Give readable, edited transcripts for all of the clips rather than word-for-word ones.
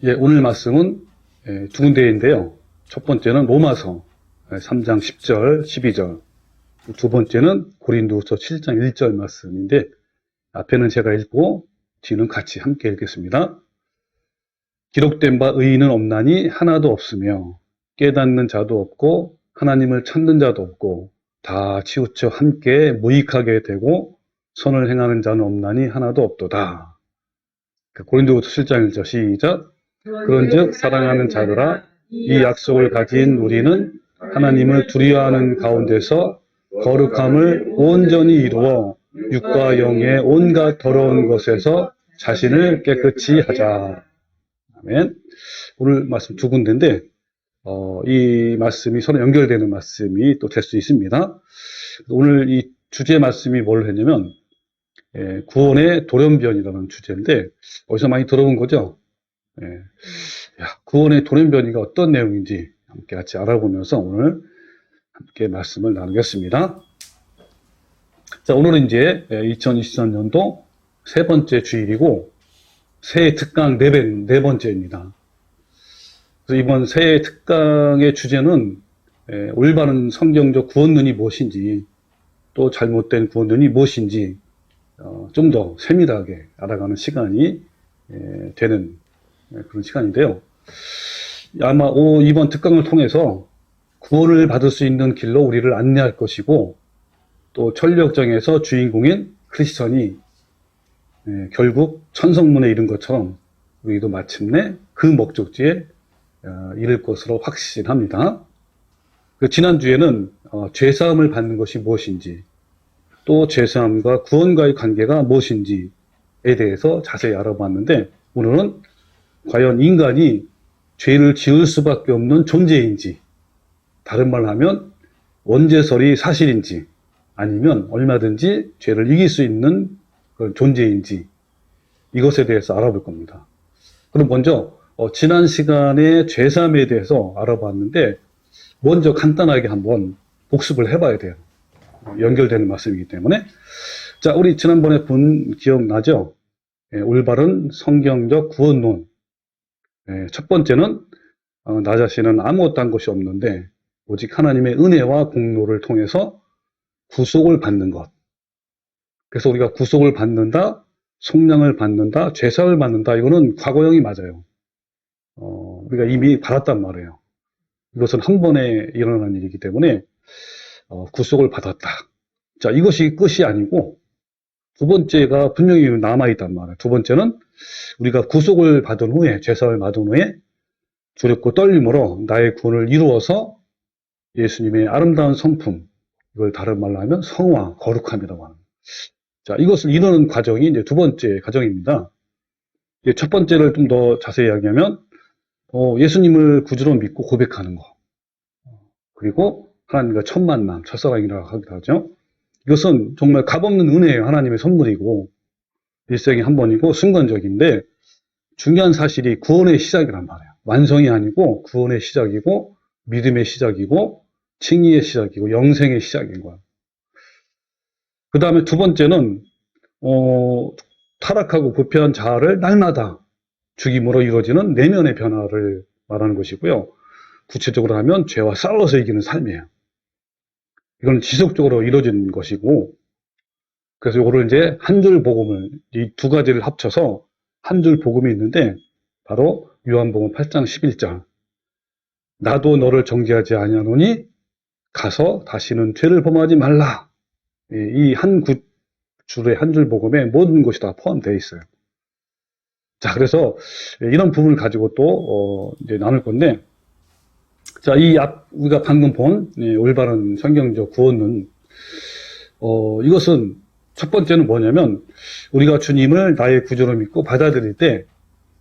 예, 오늘 말씀은 두 군데인데요. 첫 번째는 로마서 3장 10절, 12절. 두 번째는 고린도후서 7장 1절 말씀인데 앞에는 제가 읽고 뒤는 같이 함께 읽겠습니다. 기록된 바 의인은 없나니 하나도 없으며 깨닫는 자도 없고 하나님을 찾는 자도 없고 다 치우쳐 함께 무익하게 되고 선을 행하는 자는 없나니 하나도 없도다. 고린도후서 7장 1절 시작. 그런즉 사랑하는 자들아 이 약속을 가진 우리는 하나님을 두려워하는 가운데서 거룩함을 온전히 이루어 육과 영의 온갖 더러운 것에서 자신을 깨끗이 하자. 아멘. 오늘 말씀 두 군데인데 이 말씀이 서로 연결되는 말씀이 또 될 수 있습니다. 오늘 이 주제 말씀이 뭘 했냐면 구원의 돌연변이라는 주제인데 어디서 많이 들어본 거죠? 구원의 돌연변이가 어떤 내용인지 함께 같이 알아보면서 오늘 함께 말씀을 나누겠습니다. 자, 오늘은 이제 2023년도 세 번째 주일이고 새해 특강 네 번째입니다. 그래서 이번 새해 특강의 주제는 올바른 성경적 구원론이 무엇인지 또 잘못된 구원론이 무엇인지 좀 더 세밀하게 알아가는 시간이 되는 그런 시간인데요. 아마 이번 특강을 통해서 구원을 받을 수 있는 길로 우리를 안내할 것이고 또 천리역정에서 주인공인 크리스천이 결국 천성문에 이른 것처럼 우리도 마침내 그 목적지에 이를 것으로 확신합니다. 지난주에는 죄사함을 받는 것이 무엇인지 또 죄사함과 구원과의 관계가 무엇인지에 대해서 자세히 알아봤는데 오늘은 과연 인간이 죄를 지을 수밖에 없는 존재인지 다른 말로 하면 원죄설이 사실인지 아니면 얼마든지 죄를 이길 수 있는 그런 존재인지 이것에 대해서 알아볼 겁니다. 그럼 먼저 지난 시간에 죄사함에 대해서 알아봤는데 먼저 간단하게 한번 복습을 해봐야 돼요. 연결되는 말씀이기 때문에. 자, 우리 지난번에 본 기억나죠? 올바른 성경적 구원론. 첫 번째는 나 자신은 아무것도 한 것이 없는데 오직 하나님의 은혜와 공로를 통해서 구속을 받는 것. 그래서 우리가 구속을 받는다, 속량을 받는다, 죄사를 받는다. 이거는 과거형이 맞아요. 우리가 이미 받았단 말이에요. 이것은 한 번에 일어난 일이기 때문에 구속을 받았다. 자, 이것이 끝이 아니고 두 번째가 분명히 남아있단 말이에요. 두 번째는 우리가 구속을 받은 후에, 죄사를 받은 후에 두렵고 떨림으로 나의 구원을 이루어서 예수님의 아름다운 성품, 이걸 다른 말로 하면 성화, 거룩함이라고 합니다. 자, 이것을 이루는 과정이 이제 두 번째 과정입니다. 첫 번째를 좀 더 자세히 이야기하면, 예수님을 구주로 믿고 고백하는 거. 그리고 하나님과 첫 만남, 첫사랑이라고 하기도 하죠. 이것은 정말 값없는 은혜예요. 하나님의 선물이고, 일생에 한 번이고, 순간적인데, 중요한 사실이 구원의 시작이란 말이에요. 완성이 아니고, 구원의 시작이고, 믿음의 시작이고, 칭의의 시작이고, 영생의 시작인 거예요. 그 다음에 두 번째는, 타락하고 부패한 자아를 날마다 죽임으로 이루어지는 내면의 변화를 말하는 것이고요. 구체적으로 하면 죄와 싸워서 이기는 삶이에요. 이건 지속적으로 이루어진 것이고, 그래서 이거를 이제 한 줄 복음을, 이 두 가지를 합쳐서 한 줄 복음이 있는데, 바로 요한복음 8장 11절. 나도 너를 정죄하지 아니하노니 가서 다시는 죄를 범하지 말라. 이 한 줄의 한 줄 복음에 모든 것이 다 포함되어 있어요. 자, 그래서 이런 부분을 가지고 또 이제 나눌 건데, 자, 우리가 방금 본 올바른 성경적 구원은 이것은 첫 번째는 뭐냐면 우리가 주님을 나의 구주로 믿고 받아들일 때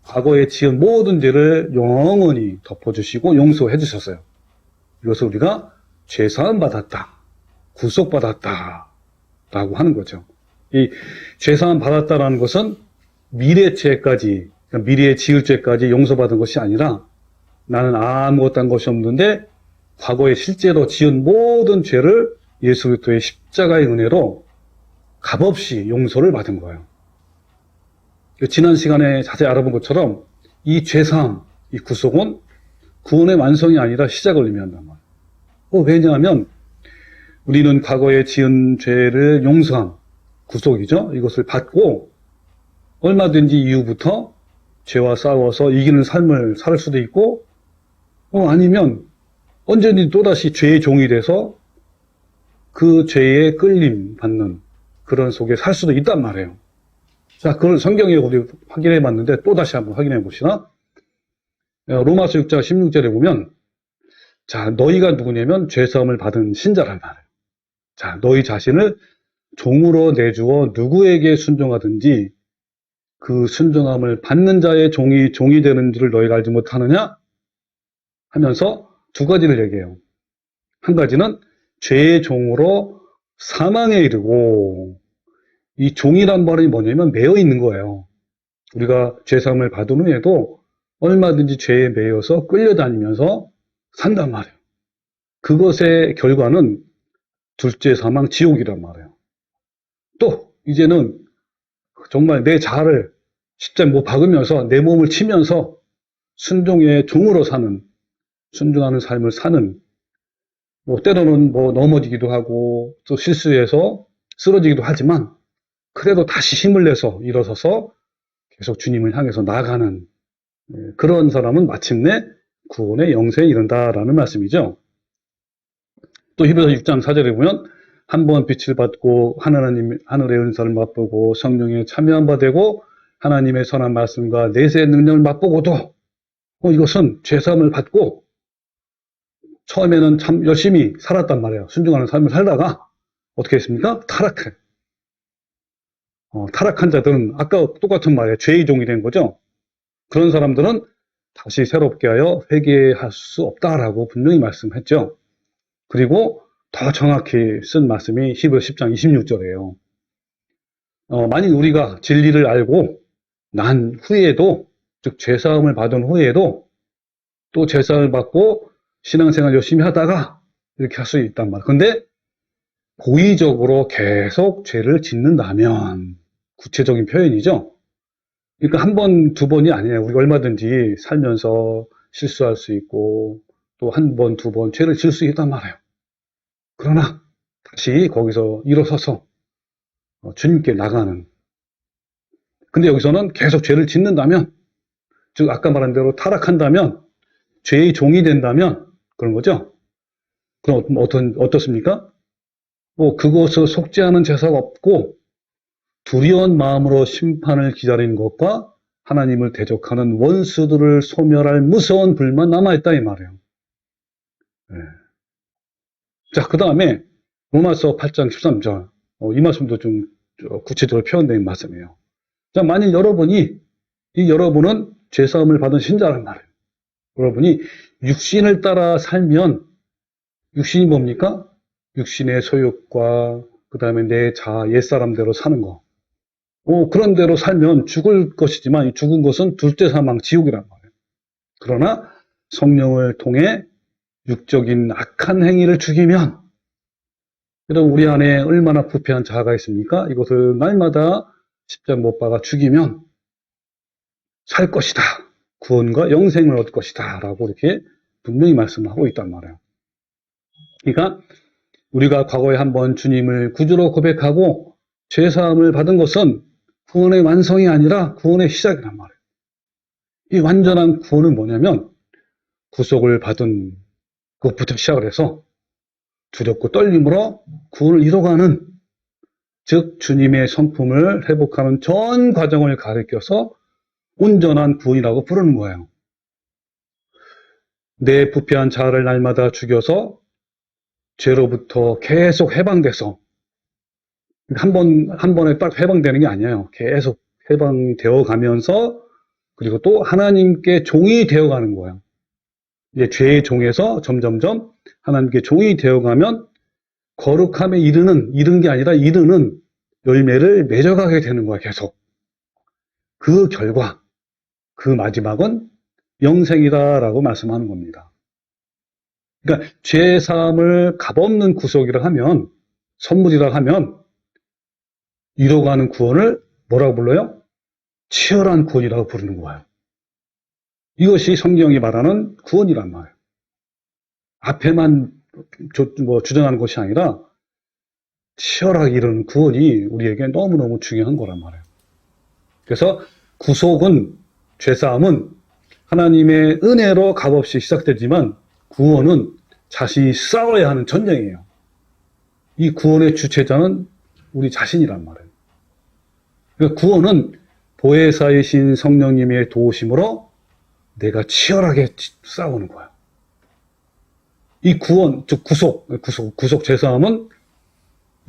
과거에 지은 모든 죄를 영원히 덮어주시고 용서해 주셨어요. 이것을 우리가 죄사함 받았다, 구속받았다 라고 하는 거죠. 이 죄사함 받았다라는 것은 미래 죄까지, 미래에 지을 죄까지 용서받은 것이 아니라 나는 아무것도 한 것이 없는데 과거에 실제로 지은 모든 죄를 예수 그리스도의 십자가의 은혜로 값없이 용서를 받은 거예요. 지난 시간에 자세히 알아본 것처럼 이 죄사함, 이 구속은 구원의 완성이 아니라 시작을 의미한단 말이에요. 왜냐하면 우리는 과거에 지은 죄를 용서함, 구속이죠. 이것을 받고 얼마든지 이후부터 죄와 싸워서 이기는 삶을 살 수도 있고, 아니면 언제든지 또다시 죄의 종이 돼서 그 죄에 끌림 받는 그런 속에 살 수도 있단 말이에요. 자, 그걸 성경에 우리 확인해 봤는데 또다시 한번 확인해 봅시다. 로마서 6장 16절에 보면, 자, 너희가 누구냐면 죄사함을 받은 신자란 말이에요. 자, 너희 자신을 종으로 내주어 누구에게 순종하든지 그 순종함을 받는 자의 종이 되는 줄을 너희가 알지 못하느냐? 하면서 두 가지를 얘기해요. 한 가지는 죄의 종으로 사망에 이르고, 이 종이란 말이 뭐냐면 매여 있는 거예요. 우리가 죄사함을 받은 후에도 얼마든지 죄에 매여서 끌려다니면서 산단 말이에요. 그것의 결과는 둘째 사망 지옥이란 말이에요. 또 이제는 정말 내 자아를 십자가에 못 박으면서 내 몸을 치면서 순종의 종으로 사는, 순종하는 삶을 사는, 때로는 넘어지기도 하고 또 실수해서 쓰러지기도 하지만 그래도 다시 힘을 내서 일어서서 계속 주님을 향해서 나아가는 그런 사람은 마침내 구원의 영생에 이른다라는 말씀이죠. 또 히브리서 6장 4절에 보면 한 번 빛을 받고 하늘의 은사를 맛보고 성령에 참여한 바 되고 하나님의 선한 말씀과 내세의 능력을 맛보고도 이것은 죄사함을 받고 처음에는 참 열심히 살았단 말이에요. 순종하는 삶을 살다가 어떻게 했습니까? 타락해. 타락한 자들은 아까 똑같은 말이에요. 죄의 종이 된 거죠. 그런 사람들은 다시 새롭게 하여 회개할 수 없다라고 분명히 말씀했죠. 그리고 더 정확히 쓴 말씀이 히브리서 10장 26절이에요. 만일 우리가 진리를 알고 난 후에도, 즉 죄사함을 받은 후에도 또 죄사함을 받고 신앙생활 열심히 하다가 이렇게 할 수 있단 말이에요. 근데 고의적으로 계속 죄를 짓는다면, 구체적인 표현이죠. 그러니까 한 번, 두 번이 아니에요. 우리가 얼마든지 살면서 실수할 수 있고 또 한 번, 두 번 죄를 지을 수 있단 말이에요. 그러나 다시 거기서 일어서서 주님께 나가는. 근데 여기서는 계속 죄를 짓는다면, 즉 아까 말한 대로 타락한다면, 죄의 종이 된다면 그런 거죠. 그럼 어떻습니까? 그것을 속죄하는 제사가 없고 두려운 마음으로 심판을 기다리는 것과 하나님을 대적하는 원수들을 소멸할 무서운 불만 남아있다 이 말이에요. 네. 자, 그 다음에 로마서 8장 13절, 이 말씀도 좀 구체적으로 표현된 말씀이에요. 자, 만일 여러분은 죄사함을 받은 신자란 말이에요. 여러분이 육신을 따라 살면, 육신이 뭡니까? 육신의 소욕과 그 다음에 내 자아, 옛사람대로 사는 거. 그런 대로 살면 죽을 것이지만 죽은 것은 둘째 사망, 지옥이란 말이에요. 그러나 성령을 통해 육적인 악한 행위를 죽이면, 여러분 우리 안에 얼마나 부패한 자아가 있습니까? 이것을 날마다 십자가 못 박아 죽이면 살 것이다. 구원과 영생을 얻을 것이다. 라고 이렇게 분명히 말씀을 하고 있단 말이에요. 그러니까 우리가 과거에 한번 주님을 구주로 고백하고 죄사함을 받은 것은 구원의 완성이 아니라 구원의 시작이란 말이에요. 이 완전한 구원은 뭐냐면 구속을 받은 그것부터 시작을 해서 두렵고 떨림으로 구원을 이뤄가는, 즉 주님의 성품을 회복하는 전 과정을 가리켜서 온전한 구원이라고 부르는 거예요. 내 부패한 자아를 날마다 죽여서 죄로부터 계속 해방돼서, 한 번에 딱 해방되는 게 아니에요. 계속 해방되어 가면서, 그리고 또 하나님께 종이 되어 가는 거예요. 이제 죄의 종에서 점점점 하나님께 종이 되어 가면 거룩함에 이르는 게 아니라 이르는 열매를 맺어가게 되는 거야, 계속. 그 결과, 그 마지막은 영생이다라고 말씀하는 겁니다. 그러니까 죄사함을 값없는 구속이라 하면, 선물이라 하면 이뤄가는 구원을 뭐라고 불러요? 치열한 구원이라고 부르는 거예요. 이것이 성경이 말하는 구원이란 말이에요. 앞에만 주장하는 것이 아니라 치열하게 이루는 구원이 우리에게 너무너무 중요한 거란 말이에요. 그래서 구속은, 죄사함은 하나님의 은혜로 값없이 시작되지만 구원은 자신이 싸워야 하는 전쟁이에요. 이 구원의 주체자는 우리 자신이란 말이에요. 그러니까 구원은 보혜사이신 성령님의 도우심으로 내가 치열하게 싸우는 거야. 이 구원, 즉 구속 죄사함은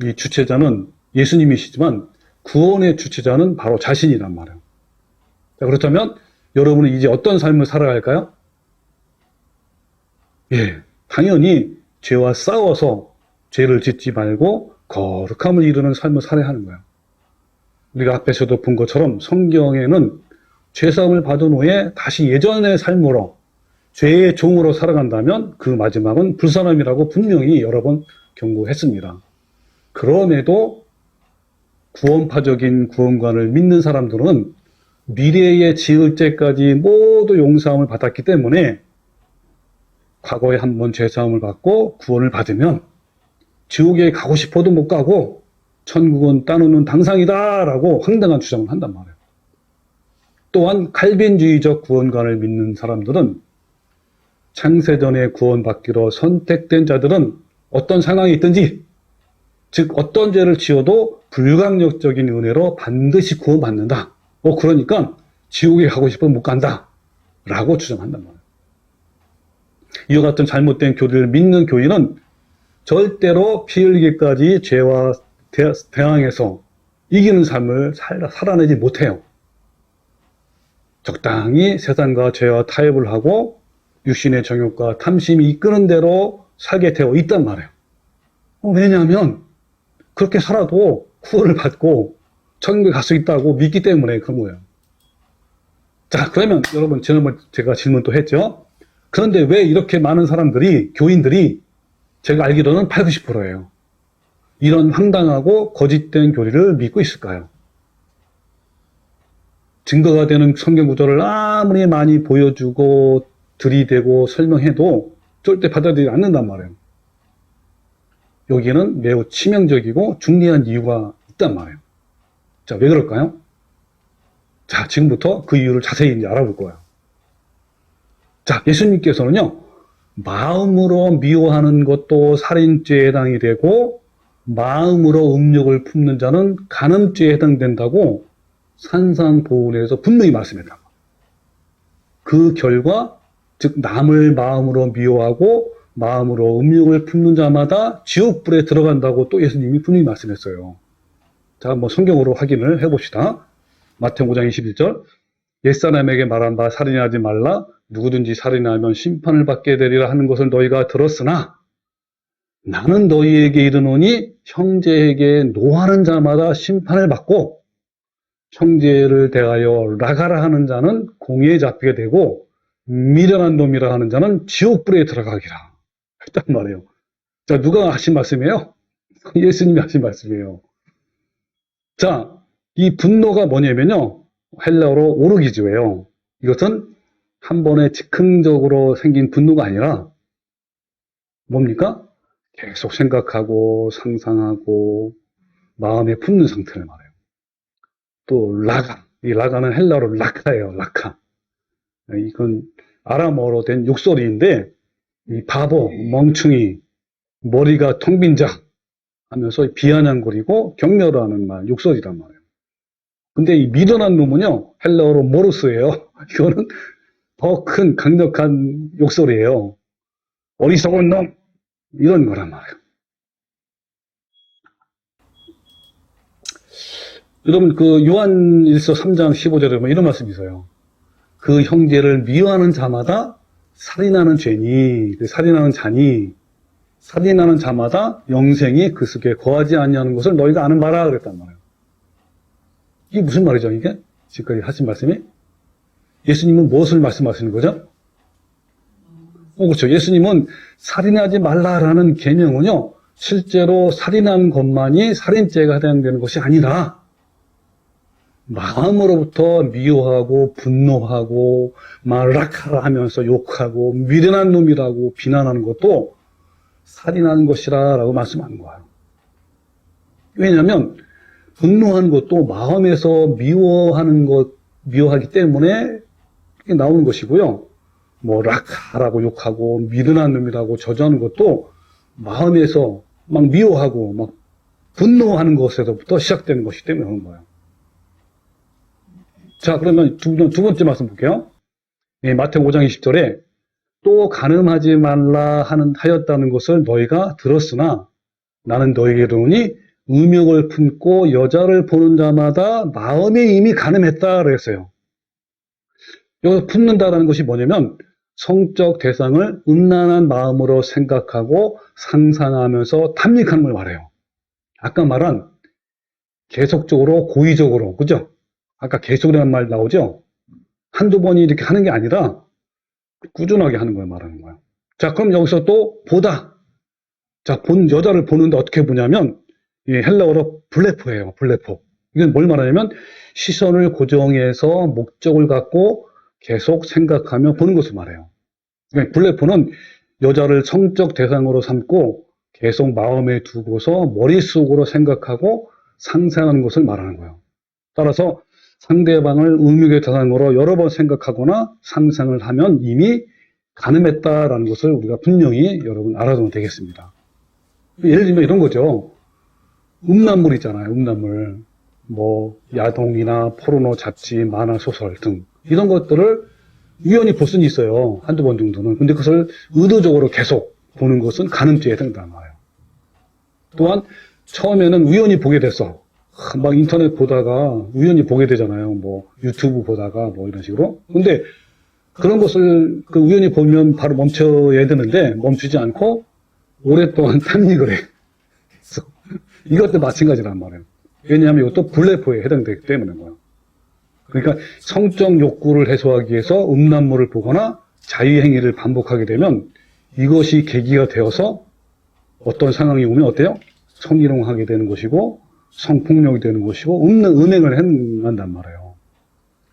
이 주체자는 예수님이시지만 구원의 주체자는 바로 자신이란 말이에요. 자, 그렇다면 여러분은 이제 어떤 삶을 살아야 할까요? 예, 당연히 죄와 싸워서 죄를 짓지 말고 거룩함을 이루는 삶을 살아야 하는 거예요. 우리가 앞에서도 본 것처럼 성경에는 죄사함을 받은 후에 다시 예전의 삶으로 죄의 종으로 살아간다면 그 마지막은 불사람이라고 분명히 여러 번 경고했습니다. 그럼에도 구원파적인 구원관을 믿는 사람들은 미래에 지을 죄까지 모두 용서함을 받았기 때문에 과거에 한번 죄사함을 받고 구원을 받으면 지옥에 가고 싶어도 못 가고 천국은 따놓는 당상이다라고 황당한 주장을 한단 말이에요. 또한 칼빈주의적 구원관을 믿는 사람들은 창세전에 구원받기로 선택된 자들은 어떤 상황이 있든지, 즉 어떤 죄를 지어도 불강력적인 은혜로 반드시 구원받는다. 그러니까 지옥에 가고 싶으면 못 간다 라고 주장한단 말이에요. 이와 같은 잘못된 교리를 믿는 교인은 절대로 피 흘리기까지 죄와 대항해서 이기는 삶을 살아내지 못해요. 적당히 세상과 죄와 타협을 하고 육신의 정욕과 탐심이 이끄는 대로 살게 되어 있단 말이에요. 왜냐하면 그렇게 살아도 구원을 받고 천국에 갈 수 있다고 믿기 때문에 그런 거예요. 자, 그러면 여러분, 지난번 제가 질문 또 했죠. 그런데 왜 이렇게 많은 사람들이, 교인들이 제가 알기로는 80, 90%예요. 이런 황당하고 거짓된 교리를 믿고 있을까요? 증거가 되는 성경 구절을 아무리 많이 보여주고 들이대고 설명해도 절대 받아들이지 않는단 말이에요. 여기에는 매우 치명적이고 중대한 이유가 있단 말이에요. 자, 왜 그럴까요? 자, 지금부터 그 이유를 자세히 이제 알아볼 거예요. 자, 예수님께서는요, 마음으로 미워하는 것도 살인죄에 해당이 되고, 마음으로 음욕을 품는 자는 간음죄에 해당된다고 산상보훈에서 분명히 말씀했다. 그 결과, 즉 남을 마음으로 미워하고 마음으로 음욕을 품는 자마다 지옥불에 들어간다고 또 예수님이 분명히 말씀했어요. 자, 성경으로 확인을 해봅시다. 마태복음 5장 21절. 옛사람에게 말한 바 살인하지 말라. 누구든지 살인하면 심판을 받게 되리라 하는 것을 너희가 들었으나 나는 너희에게 이르노니 형제에게 노하는 자마다 심판을 받고 형제를 대하여 라가라 하는 자는 공의에 잡히게 되고 미련한 놈이라 하는 자는 지옥불에 들어가기라 했단 말이에요. 자, 누가 하신 말씀이에요? 예수님이 하신 말씀이에요. 자, 이 분노가 뭐냐면요, 헬라어로 오르기즈예요. 이것은 한 번에 즉흥적으로 생긴 분노가 아니라 뭡니까? 계속 생각하고 상상하고 마음에 품는 상태를 말해요. 또 라가, 이 라가는 헬라어로 라카예요. 라카. 이건 아람어로 된 욕설인데 이 바보, 멍충이, 머리가 텅 빈 자 하면서 비아냥거리고 격려를 하는 말, 욕설이란 말이에요. 근데 이 미련한 놈은요, 헬라어로 모르스예요. 이거는 더 큰 강력한 욕설이에요. 어리석은 놈, 이런 거란 말이에요. 여러분, 그 요한일서 3장 15절에 보면 이런 말씀이 있어요. 그 형제를 미워하는 자마다 살인하는 죄니, 살인하는 자니, 살인하는 자마다 영생이 그 속에 거하지 아니하는 것을 너희가 아는 바라 그랬단 말이에요. 이게 무슨 말이죠, 이게? 지금까지 하신 말씀이? 예수님은 무엇을 말씀하시는 거죠? 그렇죠. 예수님은 살인하지 말라라는 계명은요, 실제로 살인한 것만이 살인죄가 해당되는 것이 아니라 마음으로부터 미워하고 분노하고 말락하라 하면서 욕하고 미련한 놈이라고 비난하는 것도 살인하는 것이라 라고 말씀하는 거예요. 왜냐하면 분노하는 것도 마음에서 미워하기 때문에 이렇게 나오는 것이고요. 뭐 락하라고 욕하고 미련한 놈이라고 저주하는 것도 마음에서 막 미워하고 막 분노하는 것에서부터 시작되는 것이기 때문에 그런 거예요. 자, 그러면 두 번째 말씀 볼게요. 마태복음 5장 20절에 또 간음하지 말라 하였다는 것을 너희가 들었으나 나는 너희에게 이르노니 음욕을 품고 여자를 보는 자마다 마음에 이미 간음했다 그랬어요. 여기서 품는다라는 것이 뭐냐면 성적 대상을 음란한 마음으로 생각하고 상상하면서 탐닉하는 걸 말해요. 아까 말한 계속적으로 고의적으로, 그죠? 아까 계속이라는 말 나오죠? 한두 번이 이렇게 하는 게 아니라 꾸준하게 하는 걸 말하는 거예요. 자, 그럼 여기서 또 보다. 자, 여자를 보는데 어떻게 보냐면 헬라어로 블레포예요. 블레포. 이건 뭘 말하냐면 시선을 고정해서 목적을 갖고 계속 생각하며 보는 것을 말해요. 그러니까 블레포는 여자를 성적 대상으로 삼고 계속 마음에 두고서 머릿속으로 생각하고 상상하는 것을 말하는 거예요. 따라서 상대방을 음욕의 대상으로 여러 번 생각하거나 상상을 하면 이미 간음했다라는 것을 우리가 분명히 여러분 알아두면 되겠습니다. 예를 들면 이런 거죠. 음란물 있잖아요. 음란물. 뭐 야동이나 포르노 잡지, 만화, 소설 등 이런 것들을 우연히 볼 수는 있어요. 한두 번 정도는. 근데 그것을 의도적으로 계속 보는 것은 간음죄에 해당된다는 거예요. 또한 처음에는 우연히 보게 돼서 막 인터넷 보다가 우연히 보게 되잖아요. 뭐 유튜브 보다가 뭐 이런 식으로. 근데 그런 것을 우연히 보면 바로 멈춰야 되는데 멈추지 않고 오랫동안 탐닉을 해. 이것도 마찬가지란 말이에요. 왜냐하면 이것도 블레포에 해당되기 때문인 거예요. 그러니까 성적 욕구를 해소하기 위해서 음란물을 보거나 자유행위를 반복하게 되면 이것이 계기가 되어서 어떤 상황이 오면 어때요? 성희롱하게 되는 것이고 성폭력이 되는 것이고 음행을 행한단 말이에요.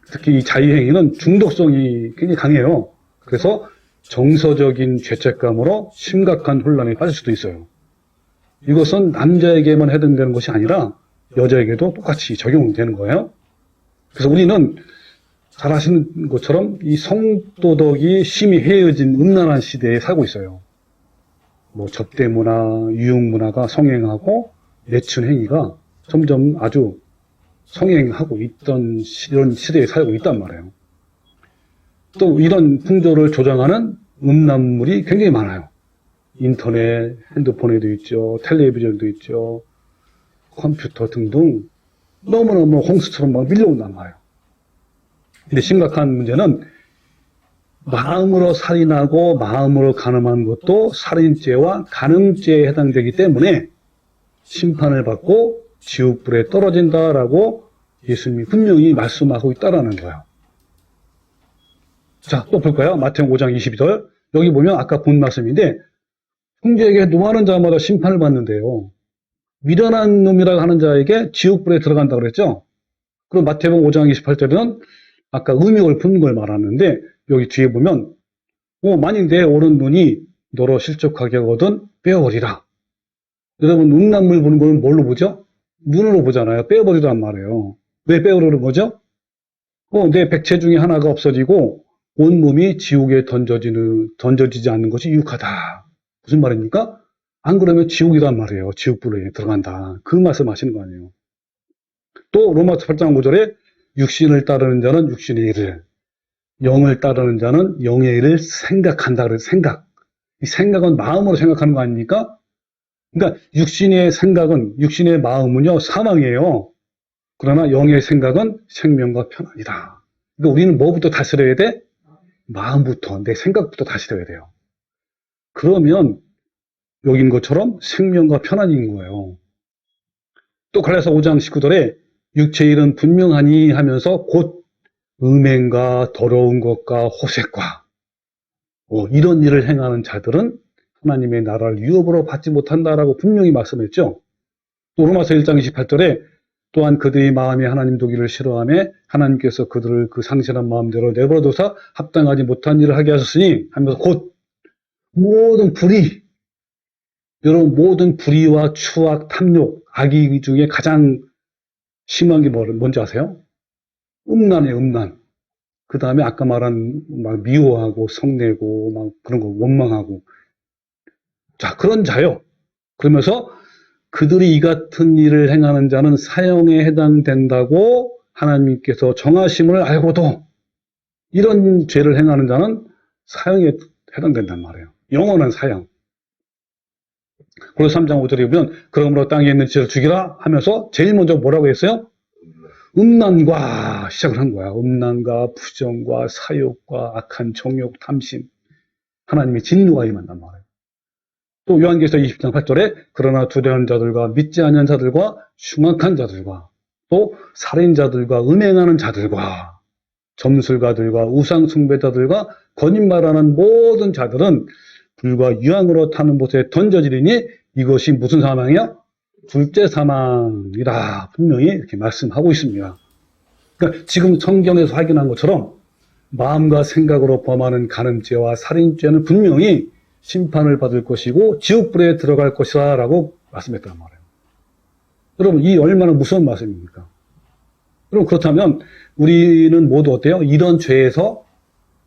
특히 이 자유행위는 중독성이 굉장히 강해요. 그래서 정서적인 죄책감으로 심각한 혼란에 빠질 수도 있어요. 이것은 남자에게만 해당되는 것이 아니라 여자에게도 똑같이 적용되는 거예요. 그래서 우리는 잘 아시는 것처럼 이 성도덕이 심히 해어진 음란한 시대에 살고 있어요. 뭐 접대 문화, 유흥 문화가 성행하고 내춘 행위가 점점 아주 성행하고 있던 이런 시대에 살고 있단 말이에요. 또 이런 풍조를 조장하는 음란물이 굉장히 많아요. 인터넷, 핸드폰에도 있죠. 텔레비전도 있죠. 컴퓨터 등등 너무너무 홍수처럼 막 밀려온단 말이에요. 근데 심각한 문제는 마음으로 살인하고 마음으로 간음하는 것도 살인죄와 간음죄에 해당되기 때문에 심판을 받고 지옥불에 떨어진다라고 예수님이 분명히 말씀하고 있다라는 거예요. 자, 또 볼까요? 마태복음 5장 22절. 여기 보면 아까 본 말씀인데 형제에게 노하는 자마다 심판을 받는데요. 미련한 놈이라고 하는 자에게 지옥불에 들어간다고 그랬죠? 그리고 마태복음 5장 28절은 아까 음욕을 품는 걸 말하는데 여기 뒤에 보면 만일 내 오른 눈이 너로 실족하게 하거든 빼어버리라. 여러분 음란물 보는 걸 뭘로 보죠? 눈으로 보잖아요. 빼어버리란 말이에요. 왜 빼어버리는 거죠? 내 백체 중에 하나가 없어지고 온몸이 지옥에 던져지지 않는 것이 유익하다. 무슨 말입니까? 안 그러면 지옥이란 말이에요. 지옥불에 들어간다. 그 말씀 하시는 거 아니에요. 또 로마서 8장 5절에 육신을 따르는 자는 육신의 일을, 영을 따르는 자는 영의 일을 생각한다. 그래서 생각. 이 생각은 마음으로 생각하는 거 아닙니까? 그러니까 육신의 생각은, 육신의 마음은요, 사망이에요. 그러나 영의 생각은 생명과 편안이다. 그러니까 우리는 뭐부터 다스려야 돼? 마음부터, 내 생각부터 다스려야 돼요. 그러면 여긴 것처럼 생명과 편안인 거예요. 또 갈라디아서 5장 19절에 육체의 일은 분명하니 하면서 곧 음행과 더러운 것과 호색과 이런 일을 행하는 자들은 하나님의 나라를 유업으로 받지 못한다라고 분명히 말씀했죠. 또 로마서 1장 28절에 또한 그들의 마음이 하나님 두기를 싫어하며 하나님께서 그들을 그 상실한 마음대로 내버려둬서 합당하지 못한 일을 하게 하셨으니 하면서 곧 모든 불의, 여러분 모든 불의와 추악, 탐욕, 악의 중에 가장 심한 게 뭔지 아세요? 음란이에요, 음란. 그 다음에 아까 말한 막 미워하고 성내고 막 그런 거 원망하고. 자, 그런 자요. 그러면서 그들이 이 같은 일을 행하는 자는 사형에 해당된다고 하나님께서 정하심을 알고도 이런 죄를 행하는 자는 사형에 해당된단 말이에요. 영원한 사형. 그래서 3장 5절에 보면 그러므로 땅에 있는 지를 죽이라 하면서 제일 먼저 뭐라고 했어요? 음란과 시작을 한 거야. 음란과 부정과 사욕과 악한 정욕, 탐심. 하나님의 진노가 임한단 말이에요. 또 요한계시록 20장 8절에 그러나 두려운 자들과 믿지 않는 자들과 흉악한 자들과 또 살인자들과 음행하는 자들과 점술가들과 우상 숭배자들과 거짓말하는 모든 자들은 불과 유황으로 타는 곳에 던져지리니 이것이 무슨 사망이야? 둘째 사망이라 분명히 이렇게 말씀하고 있습니다. 그러니까 지금 성경에서 확인한 것처럼 마음과 생각으로 범하는 간음죄와 살인죄는 분명히 심판을 받을 것이고 지옥불에 들어갈 것이다 라고 말씀했단 말이에요. 여러분 이 얼마나 무서운 말씀입니까? 여러분 그렇다면 우리는 모두 어때요? 이런 죄에서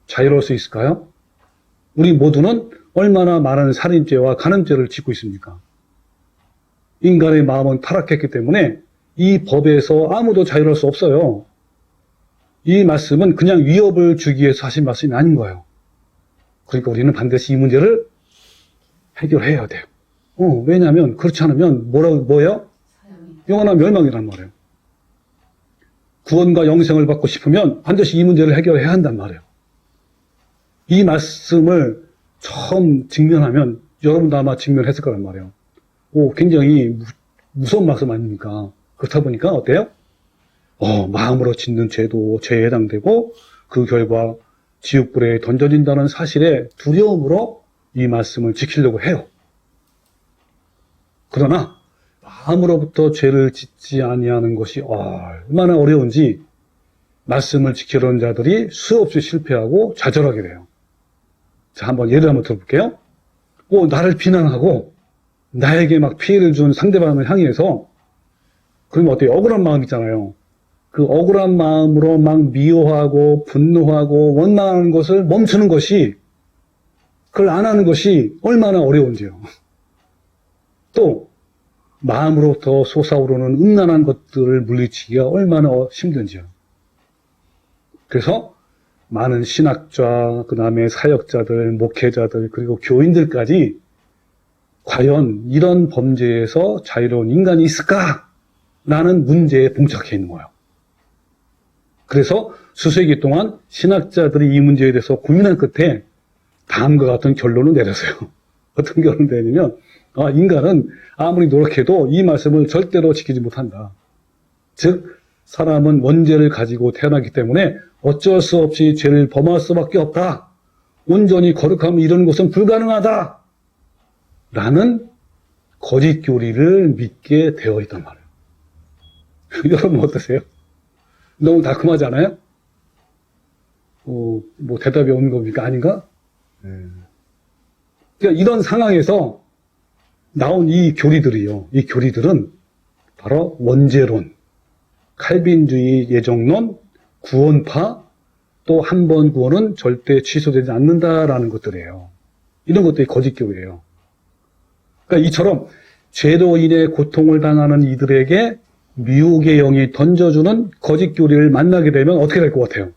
자유로울 수 있을까요? 우리 모두는 얼마나 많은 살인죄와 간음죄를 짓고 있습니까? 인간의 마음은 타락했기 때문에 이 법에서 아무도 자유로울 수 없어요. 이 말씀은 그냥 위협을 주기 위해서 하신 말씀이 아닌 거예요. 그러니까 우리는 반드시 이 문제를 해결해야 돼요. 왜냐하면 그렇지 않으면 뭐예요? 영원한 멸망이란 말이에요. 구원과 영생을 받고 싶으면 반드시 이 문제를 해결해야 한단 말이에요. 이 말씀을 처음 직면하면 여러분도 아마 직면했을 거란 말이에요. 굉장히 무서운 말씀 아닙니까? 그렇다 보니까 어때요? 마음으로 짓는 죄도 죄에 해당되고 그 결과 지옥불에 던져진다는 사실에 두려움으로 이 말씀을 지키려고 해요. 그러나 마음으로부터 죄를 짓지 아니하는 것이 얼마나 어려운지 말씀을 지키려는 자들이 수없이 실패하고 좌절하게 돼요. 자, 예를 한번 들어볼게요. 나를 비난하고 나에게 막 피해를 준 상대방을 향해서 그러면 어때요? 억울한 마음 있잖아요. 그 억울한 마음으로 막 미워하고 분노하고 원망하는 것을 멈추는 것이 그걸 안 하는 것이 얼마나 어려운지요. 또 마음으로부터 솟아오르는 음란한 것들을 물리치기가 얼마나 힘든지요. 그래서 많은 신학자, 그 다음에 사역자들, 목회자들, 그리고 교인들까지 과연 이런 범죄에서 자유로운 인간이 있을까? 라는 문제에 봉착해 있는 거예요. 그래서 수세기 동안 신학자들이 이 문제에 대해서 고민한 끝에 다음과 같은 결론을 내렸어요. 어떤 결론을 내냐면 인간은 아무리 노력해도 이 말씀을 절대로 지키지 못한다. 즉 사람은 원죄를 가지고 태어나기 때문에 어쩔 수 없이 죄를 범할 수밖에 없다. 온전히 거룩함을 이루는 것은 불가능하다. 라는 거짓 교리를 믿게 되어 있단 말이에요. 여러분 어떠세요? 너무 달콤하지 않아요? 대답이 오는 겁니까? 아닌가? 그러니까 이런 상황에서 나온 이 교리들이요. 이 교리들은 바로 원죄론, 칼빈주의 예정론, 구원파, 또 한 번 구원은 절대 취소되지 않는다라는 것들이에요. 이런 것들이 거짓 교리예요. 그러니까 이처럼 죄로 인해 고통을 당하는 이들에게 미혹의 영이 던져주는 거짓 교리를 만나게 되면 어떻게 될 것 같아요?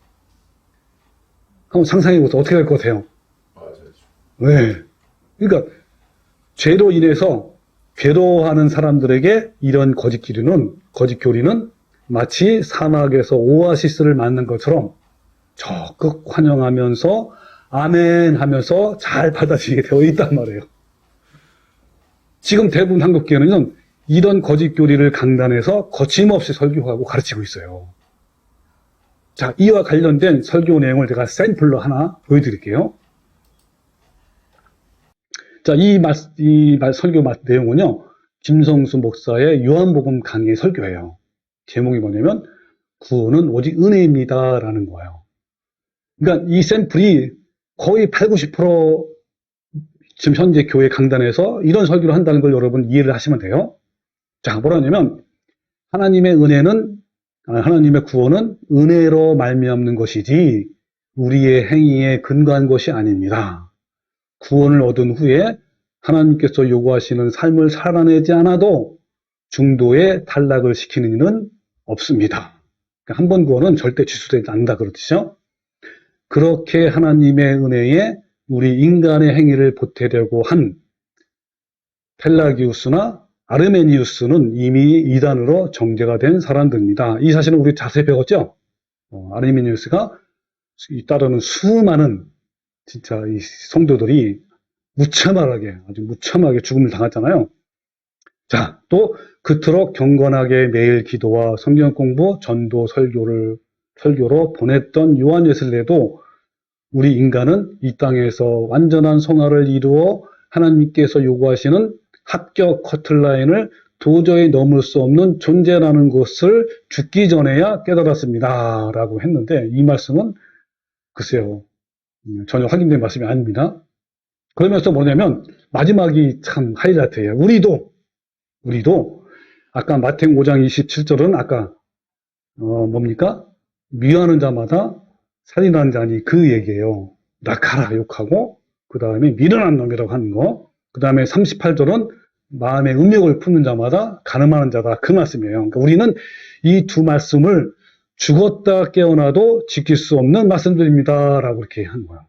한번 상상해보세요. 어떻게 될 것 같아요? 왜? 그러니까 죄로 인해서 괴로워하는 사람들에게 이런 거짓 교리는 마치 사막에서 오아시스를 만난 것처럼 적극 환영하면서 아멘 하면서 잘 받아들이게 되어 있단 말이에요. 지금 대부분 한국교회는 이런 거짓 교리를 강단해서 거침없이 설교하고 가르치고 있어요. 자, 이와 관련된 설교 내용을 제가 샘플로 하나 보여드릴게요. 자, 이 설교 내용은요, 김성수 목사의 요한복음 강의 설교예요. 제목이 뭐냐면 구원은 오직 은혜입니다라는 거예요. 그러니까 이 샘플이 거의 8, 90% 지금 현재 교회 강단에서 이런 설교를 한다는 걸 여러분 이해를 하시면 돼요. 자, 뭐라냐면 하나님의 구원은 은혜로 말미암는 것이지 우리의 행위에 근거한 것이 아닙니다. 구원을 얻은 후에 하나님께서 요구하시는 삶을 살아내지 않아도 중도에 탈락을 시키는 일은 없습니다. 그러니까 한 번 구원은 절대 취소되지 않는다 그렇죠? 그렇게 하나님의 은혜에 우리 인간의 행위를 보태려고 한 펠라기우스나 아르메니우스는 이미 이단으로 정죄가 된 사람들입니다. 이 사실은 우리 자세히 배웠죠? 아르메니우스가 따르는 수많은 진짜 이 성도들이 아주 무참하게 죽음을 당했잖아요. 자, 또 그토록 경건하게 매일 기도와 성경 공부, 전도, 설교로 보냈던 요한 웨슬레도 우리 인간은 이 땅에서 완전한 성화를 이루어 하나님께서 요구하시는 합격 커트라인을 도저히 넘을 수 없는 존재라는 것을 죽기 전에야 깨달았습니다. 라고 했는데 이 말씀은 글쎄요. 전혀 확인된 말씀이 아닙니다. 그러면서 뭐냐면 마지막이 참 하이라이트예요. 우리도 아까 마태복음 5장 27절은 아까 뭡니까? 미워하는 자마다 살인하는 자니 그 얘기예요. 낙하라 욕하고 그 다음에 미련한 놈이라고 하는 거. 그 다음에 38절은 마음의 음욕을 품는 자마다 가늠하는 자다. 그 말씀이에요. 그러니까 우리는 이 두 말씀을 죽었다 깨어나도 지킬 수 없는 말씀들입니다. 라고 이렇게 하는 거예요.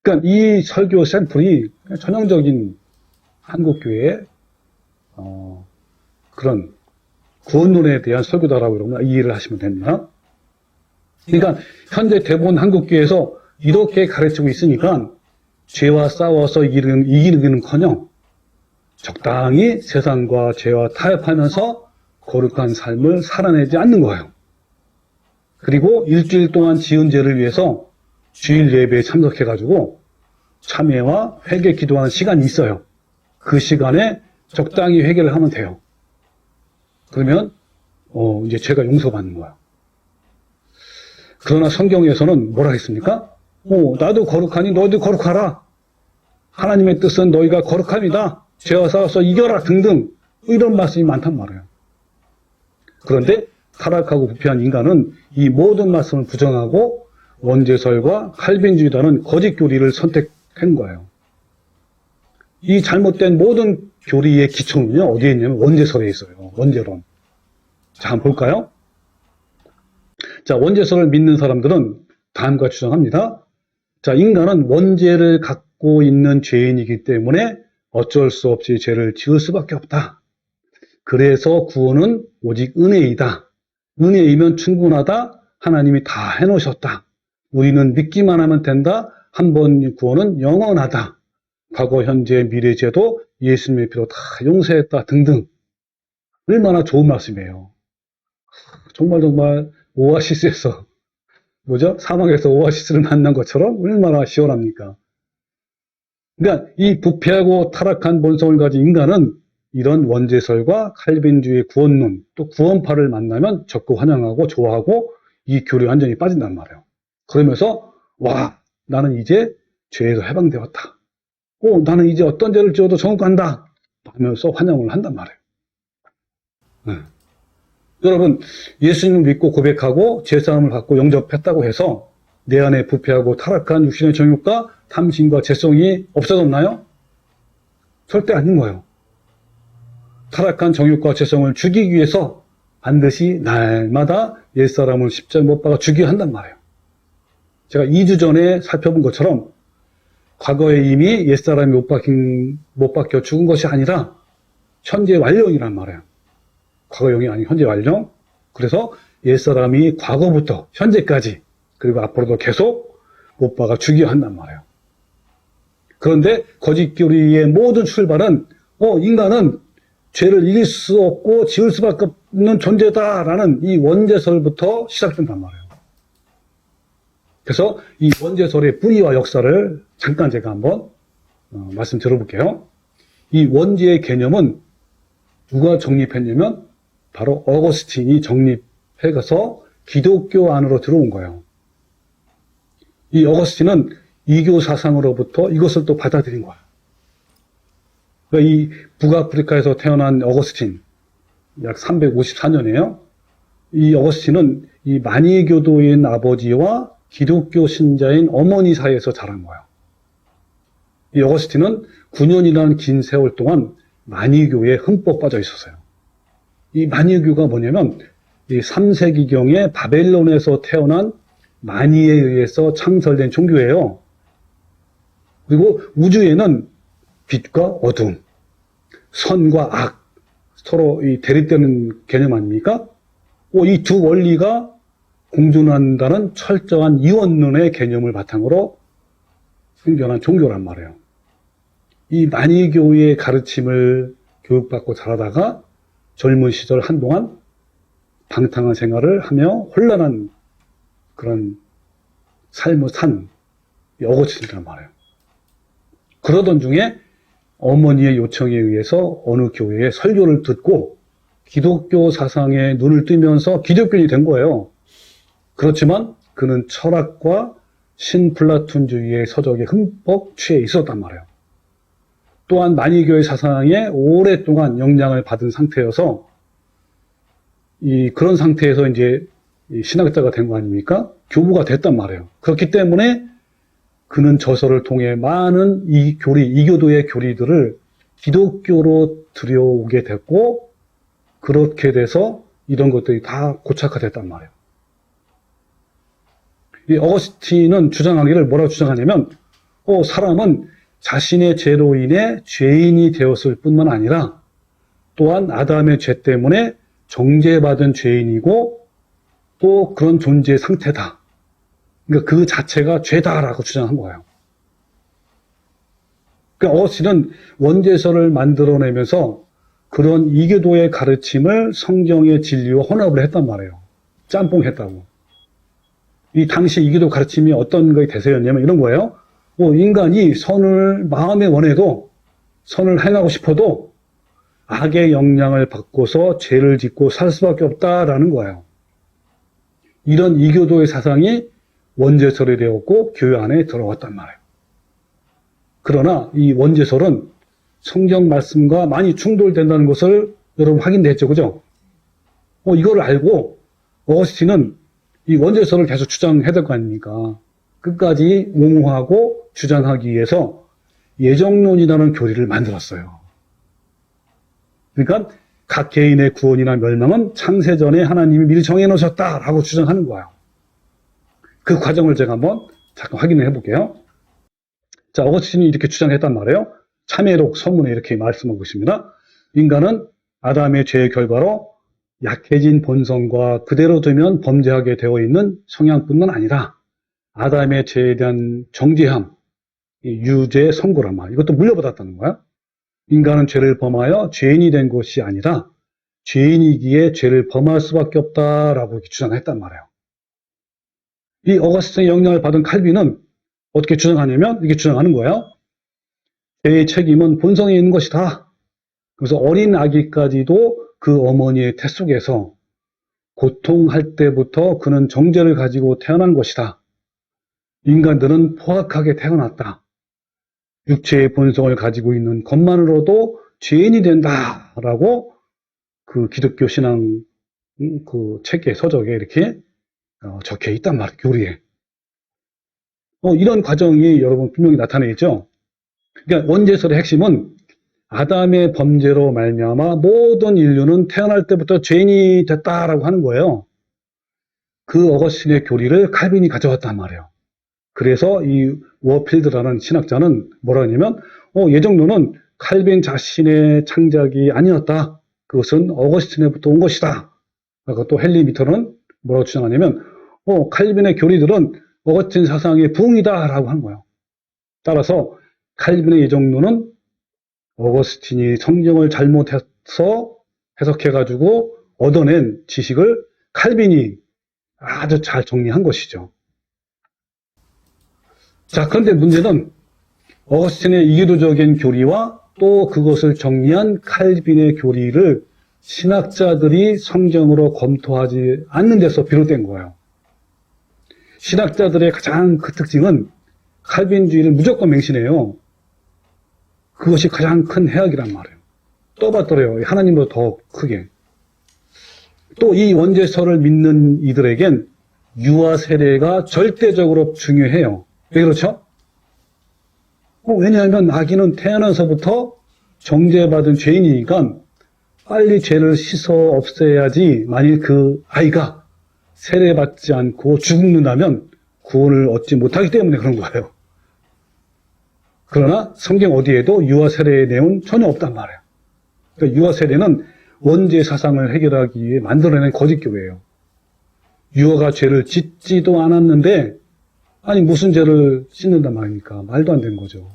그러니까 이 설교 샘플이 전형적인 한국교회의 그런 구원론에 대한 설교다라고 여러분 이해를 하시면 됩니다. 그러니까 현재 대부분 한국교회에서 이렇게 가르치고 있으니까 죄와 싸워서 이기는커녕 적당히 세상과 죄와 타협하면서 거룩한 삶을 살아내지 않는 거예요. 그리고 일주일 동안 지은 죄를 위해서 주일 예배에 참석해가지고 참회와 회개 기도하는 시간이 있어요. 그 시간에 적당히 회개를 하면 돼요. 그러면 이제 죄가 용서받는 거야. 그러나 성경에서는 뭐라 했습니까? 나도 거룩하니 너희도 거룩하라. 하나님의 뜻은 너희가 거룩함이다. 죄와 싸워서 이겨라 등등 이런 말씀이 많단 말이에요. 그런데 타락하고 부패한 인간은 이 모든 말씀을 부정하고 원죄설과 칼빈주의라는 거짓 교리를 선택한 거예요. 이 잘못된 모든 교리의 기초는요, 어디에 있냐면 원죄설에 있어요. 원죄론. 자, 한번 볼까요? 자, 원죄설을 믿는 사람들은 다음과 주장합니다. 자, 인간은 원죄를 갖고 있는 죄인이기 때문에 어쩔 수 없이 죄를 지을 수밖에 없다. 그래서 구원은 오직 은혜이다. 은혜이면 충분하다. 하나님이 다 해놓으셨다. 우리는 믿기만 하면 된다. 한 번 구원은 영원하다. 과거, 현재, 미래 죄도 예수님의 피로 다 용서했다 등등. 얼마나 좋은 말씀이에요. 정말 오아시스에서 사막에서 오아시스를 만난 것처럼 얼마나 시원합니까? 그러니까 이 부패하고 타락한 본성을 가진 인간은 이런 원죄설과 칼빈주의 구원론 또 구원파를 만나면 적극 환영하고 좋아하고 이 교리에 완전히 빠진단 말이에요. 그러면서 나는 이제 죄에서 해방되었다. 나는 이제 어떤 죄를 지어도 정욕한다 하면서 환영을 한단 말이에요. 네. 여러분, 예수님을 믿고 고백하고 제사함을 받고 영접했다고 해서 내 안에 부패하고 타락한 육신의 정욕과 탐심과 죄성이 없어졌나요? 절대 아닌 거예요. 타락한 정욕과 죄성을 죽이기 위해서 반드시 날마다 옛사람을 십자가에 못 박아 죽여야 한단 말이에요. 제가 2주 전에 살펴본 것처럼 과거에 이미 옛사람이 못 박혀 죽은 것이 아니라 현재 완령이란 말이에요. 과거형이 아닌 현재 완령. 그래서 옛사람이 과거부터 현재까지 그리고 앞으로도 계속 못 박아 죽여야 한단 말이에요. 그런데 거짓 교리의 모든 출발은 인간은 죄를 이길 수 없고 지을 수밖에 없는 존재다라는 이 원죄설부터 시작된단 말이에요. 그래서 이 원죄설의 뿌리와 역사를 잠깐 제가 한번 말씀 들어볼게요. 이 원죄의 개념은 누가 정립했냐면 바로 어거스틴이 정립해서 기독교 안으로 들어온 거예요. 이 어거스틴은 이교 사상으로부터 이것을 또 받아들인 거야. 그러니까 이 북아프리카에서 태어난 어거스틴, 약 354년이에요. 이 어거스틴은 이 마니교도인 아버지와 기독교 신자인 어머니 사이에서 자란 거예요. 이 어거스틴은 9년이라는 긴 세월 동안 마니교에 흠뻑 빠져 있었어요. 이 마니교가 뭐냐면 이 3세기경에 바벨론에서 태어난 마니에 의해서 창설된 종교예요. 그리고 우주에는 빛과 어둠, 선과 악, 서로 이 대립되는 개념 아닙니까? 이 두 원리가 공존한다는 철저한 이원론의 개념을 바탕으로 생겨난 종교란 말이에요. 이 마니교의 가르침을 교육받고 자라다가 젊은 시절 한동안 방탕한 생활을 하며 혼란한 그런 삶을 산 어거스틴이란 말이에요. 그러던 중에 어머니의 요청에 의해서 어느 교회의 설교를 듣고 기독교 사상에 눈을 뜨면서 기독교인이 된 거예요. 그렇지만 그는 철학과 신플라톤주의의 서적에 흠뻑 취해 있었단 말이에요. 또한 마니교의 사상에 오랫동안 영향을 받은 상태여서 그런 상태에서 이제 신학자가 된 거 아닙니까? 교부가 됐단 말이에요. 그렇기 때문에 그는 저서를 통해 많은 이교도의 교리들을 기독교로 들여오게 됐고, 그렇게 돼서 이런 것들이 다 고착화됐단 말이에요. 이 어거스틴은 주장하기를 뭐라고 주장하냐면, 사람은 자신의 죄로 인해 죄인이 되었을 뿐만 아니라 또한 아담의 죄 때문에 정죄받은 죄인이고 또 그런 존재의 상태다. 그러니까 그 자체가 죄다라고 주장한 거예요. 그러니까 어거스틴은 원죄서를 만들어내면서 그런 이교도의 가르침을 성경의 진리와 혼합을 했단 말이에요. 짬뽕했다고. 이 당시 이교도 가르침이 어떤 거에 대세였냐면 이런 거예요. 인간이 선을 마음에 원해도 선을 행하고 싶어도 악의 영향을 받고서 죄를 짓고 살 수밖에 없다라는 거예요. 이런 이교도의 사상이 원죄설이 되었고 교회 안에 들어왔단 말이에요. 그러나 이 원죄설은 성경 말씀과 많이 충돌된다는 것을 여러분 확인됐죠, 그죠? 이걸 알고 어거스틴은 이 원죄설을 계속 주장해야 될 거 아닙니까? 끝까지 옹호하고 주장하기 위해서 예정론이라는 교리를 만들었어요. 그러니까 각 개인의 구원이나 멸망은 창세전에 하나님이 미리 정해놓으셨다라고 주장하는 거예요. 그 과정을 제가 한번 잠깐 확인을 해볼게요. 자, 어거스틴이 이렇게 주장했단 말이에요. 참회록 서문에 이렇게 말씀하고 있습니다. 인간은 아담의 죄의 결과로 약해진 본성과 그대로 두면 범죄하게 되어 있는 성향뿐만 아니라 아담의 죄에 대한 정죄함, 유죄 선고란 말. 이것도 물려받았다는 거야. 인간은 죄를 범하여 죄인이 된 것이 아니라 죄인이기에 죄를 범할 수밖에 없다라고 주장했단 말이에요. 이 어거스틴의 영향을 받은 칼빈은 어떻게 주장하냐면 이렇게 주장하는 거예요. 죄의 책임은 본성에 있는 것이다. 그래서 어린 아기까지도 그 어머니의 태 속에서 고통할 때부터 그는 정죄를 가지고 태어난 것이다. 인간들은 포악하게 태어났다. 육체의 본성을 가지고 있는 것만으로도 죄인이 된다라고 그 기독교 신앙 그 책의 서적에 이렇게 적혀 있단 말이에요. 교리에. 이런 과정이 여러분 분명히 나타내 있죠. 그러니까 원죄설의 핵심은 아담의 범죄로 말미암아 모든 인류는 태어날 때부터 죄인이 됐다라고 하는 거예요. 그 어거스틴의 교리를 칼빈이 가져왔단 말이에요. 그래서 이 워필드라는 신학자는 뭐라 하냐면 예정론은 칼빈 자신의 창작이 아니었다. 그것은 어거스틴에부터 온 것이다. 그리고 또 헨리 미터는 뭐라고 주장하냐면 칼빈의 교리들은 어거스틴 사상의 부흥이다라고 하는 거예요. 따라서 칼빈의 예정론은 어거스틴이 성경을 잘못해서 해석해가지고 얻어낸 지식을 칼빈이 아주 잘 정리한 것이죠. 자, 그런데 문제는 어거스틴의 이교도적인 교리와 또 그것을 정리한 칼빈의 교리를 신학자들이 성경으로 검토하지 않는 데서 비롯된 거예요. 신학자들의 가장 큰 특징은 칼빈주의를 무조건 맹신해요. 그것이 가장 큰 해악이란 말이에요. 떠받들어요. 하나님보다 더 크게. 또 이 원죄설을 믿는 이들에겐 유아 세례가 절대적으로 중요해요. 왜 그렇죠? 왜냐하면 아기는 태어나서부터 정죄받은 죄인이니까 빨리 죄를 씻어 없애야지 만일 그 아이가 세례받지 않고 죽는다면 구원을 얻지 못하기 때문에 그런 거예요. 그러나 성경 어디에도 유아 세례의 내용은 전혀 없단 말이에요. 그러니까 유아 세례는 원죄 사상을 해결하기 위해 만들어낸 거짓교회예요. 유아가 죄를 짓지도 않았는데 아니 무슨 죄를 씻는단 말입니까? 말도 안 되는 거죠.